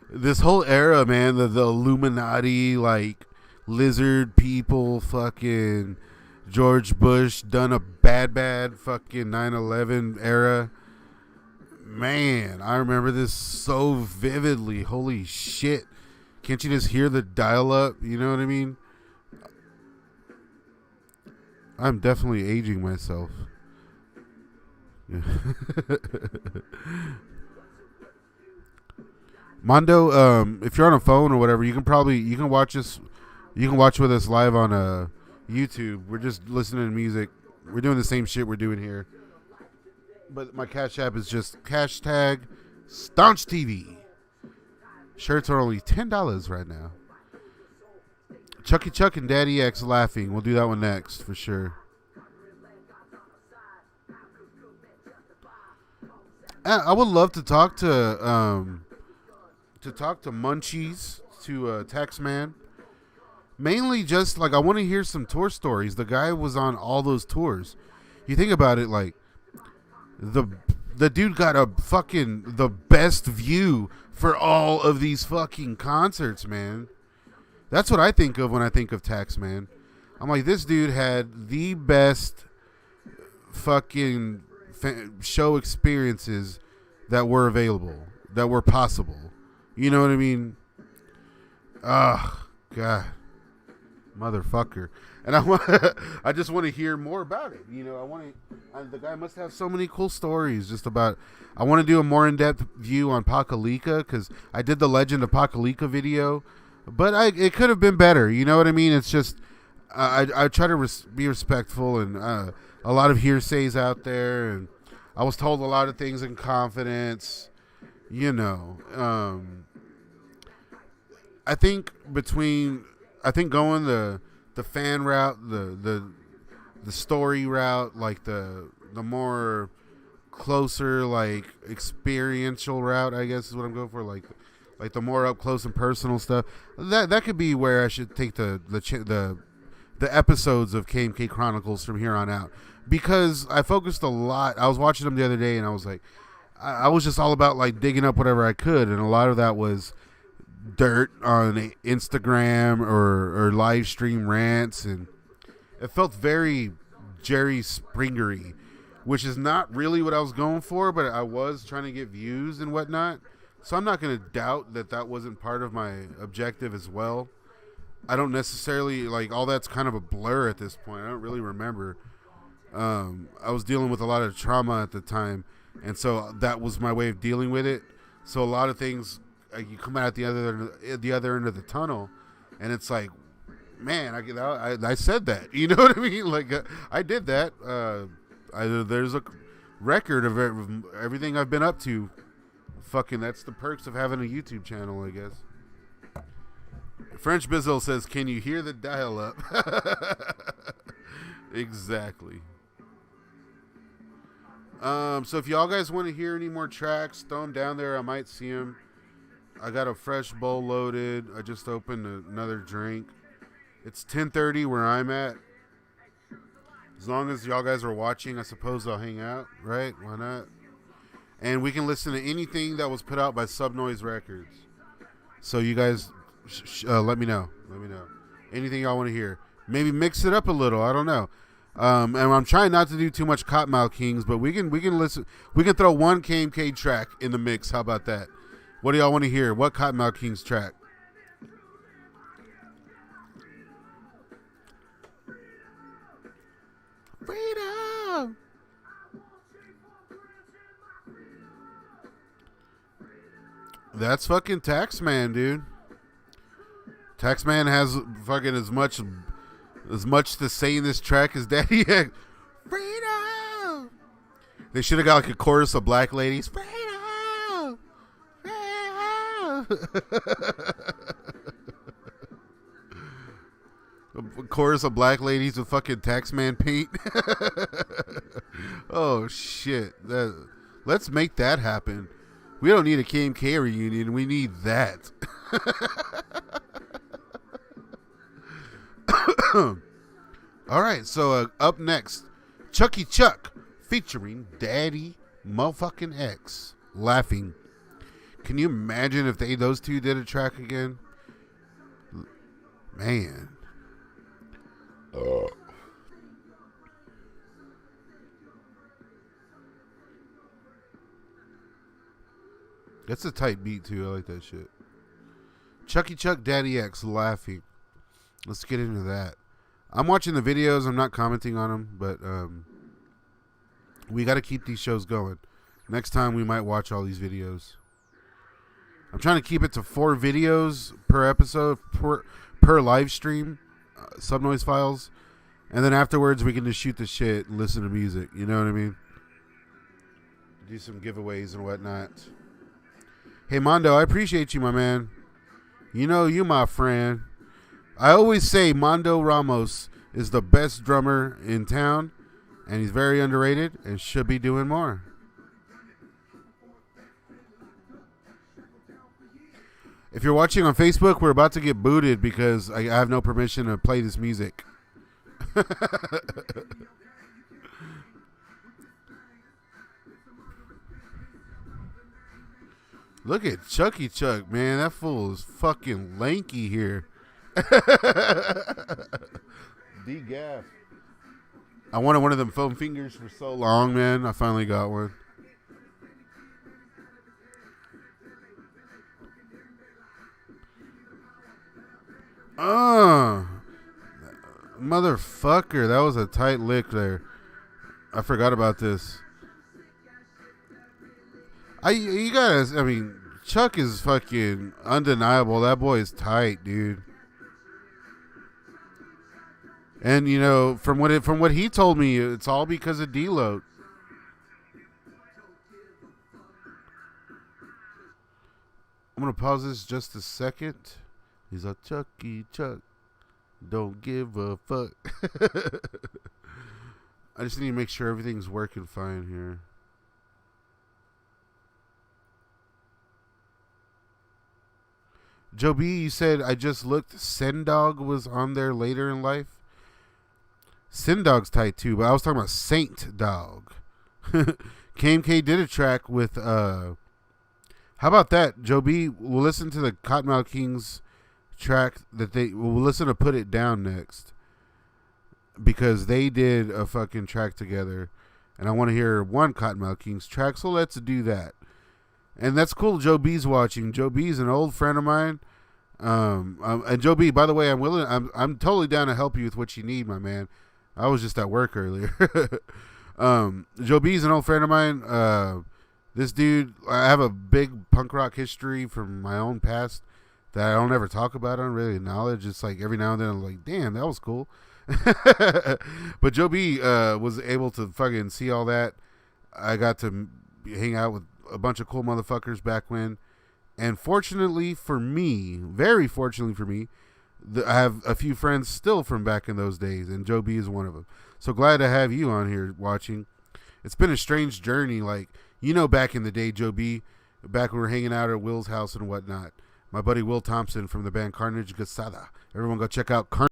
This whole era, man, the Illuminati, like lizard people, fucking George Bush done a bad fucking 9/11 era. Man, I remember this so vividly. Holy shit. Can't you just hear the dial-up? You know what I mean? I'm definitely aging myself. Mondo, if you're on a phone or whatever, you can watch us. You can watch with us live on YouTube. We're just listening to music. We're doing the same shit we're doing here. But my Cash App is just hashtag Staunch TV. Shirts are only $10 right now. Chucky Chuck and Daddy X laughing. We'll do that one next for sure. I would love to talk to Munchies, to Taxman. Mainly just like I want to hear some tour stories. The guy was on all those tours. You think about it, like the dude got the best view for all of these fucking concerts, man. That's what I think of when I think of Taxman. I'm like, this dude had the best fucking show experiences that were available, that were possible. You know what I mean? God, motherfucker. And I just want to hear more about it. You know, the guy must have so many cool stories just about. I want to do a more in-depth view on Pakalika because I did the Legend of Pakalika video, but it could have been better. You know what I mean? It's just I try to be respectful, and a lot of hearsays out there, and I was told a lot of things in confidence. You know, I think going the fan route, the story route, like the more closer, like experiential route, I guess is what I'm going for, like the more up close and personal stuff. That could be where I should take the episodes of KMK Chronicles from here on out, because I focused a lot. I was watching them the other day, and I was like, I was just all about like digging up whatever I could, and a lot of that was dirt on Instagram or live stream rants, and it felt very Jerry Springery, which is not really what I was going for, but I was trying to get views and whatnot. So I'm not going to doubt that wasn't part of my objective as well. I don't necessarily, like, all that's kind of a blur at this point. I don't really remember. I was dealing with a lot of trauma at the time, and so that was my way of dealing with it. So a lot of things, you come out at the other end of the tunnel, and it's like, man, I said that. You know what I mean? Like, I did that. There's a record of everything I've been up to. Fucking, that's the perks of having a YouTube channel, I guess. French Bizzle says, can you hear the dial-up? Exactly. So if y'all guys want to hear any more tracks, throw them down there. I might see them. I got a fresh bowl loaded. I just opened another drink. It's 10:30 where I'm at. As long as y'all guys are watching, I suppose I'll hang out, right? Why not? And we can listen to anything that was put out by Subnoise Records. So you guys, let me know. Let me know. Anything y'all want to hear. Maybe mix it up a little. I don't know. And I'm trying not to do too much Cottonmouth Kings, but we can listen. We can throw one KMK track in the mix. How about that? What do y'all want to hear? What Cottonmouth Kings track? Freedom. That's fucking Taxman, dude. Taxman has fucking as much to say in this track as Daddy X. Freedom. They should have got like a chorus of black ladies. Freedom. Freedom. A chorus of black ladies with fucking Taxman paint. Oh shit. Let's make that happen. We don't need a KMK reunion. We need that. All right, so up next, Chucky Chuck featuring Daddy motherfucking X, Laughing. Can you imagine if those two did a track again? Man. That's a tight beat too. I like that shit. Chucky Chuck, Daddy X, Laughing. Let's get into that. I'm watching the videos. I'm not commenting on them, but we got to keep these shows going. Next time we might watch all these videos. I'm trying to keep it to 4 videos per episode, per live stream, Subnoise Files. And then afterwards we can just shoot the shit and listen to music. You know what I mean? Do some giveaways and whatnot. Hey, Mondo, I appreciate you, my man. You know you, my friend. I always say Mondo Ramos is the best drummer in town, and he's very underrated and should be doing more. If you're watching on Facebook, we're about to get booted because I have no permission to play this music. Look at Chucky Chuck, man. That fool is fucking lanky here. D-Gaff. I wanted one of them foam fingers for so long, man. I finally got one. Motherfucker. That was a tight lick there. I forgot about this. You gotta, I mean, Chuck is fucking undeniable. That boy is tight, dude. And you know, from what he told me, it's all because of D-Load. I'm gonna pause this just a second. He's a Chucky Chuck. Don't give a fuck. I just need to make sure everything's working fine here. Joe B, you said I just looked. Sendog was on there later in life. Sendog's tight too, but I was talking about Saint Dog. KMK did a track with how about that, Joe B? We'll listen to the Cottonmouth Kings track we'll listen to Put It Down next, because they did a fucking track together, and I want to hear one Cottonmouth Kings track, so let's do that. And that's cool. Joe B's watching. Joe B's an old friend of mine. And Joe B, by the way, I'm totally down to help you with what you need, my man. I was just at work earlier. Joe B's an old friend of mine. This dude, I have a big punk rock history from my own past that I don't ever talk about. I don't really acknowledge. It's like every now and then I'm like, damn, that was cool. But Joe B was able to fucking see all that. I got to hang out with a bunch of cool motherfuckers back when. And fortunately for me, very fortunately for me, I have a few friends still from back in those days, and Joe B is one of them. So glad to have you on here watching. It's been a strange journey. Like, you know, back in the day, Joe B, back when we were hanging out at Will's house and whatnot. My buddy Will Thompson from the band Carnage Gasada. Everyone go check out Carnage.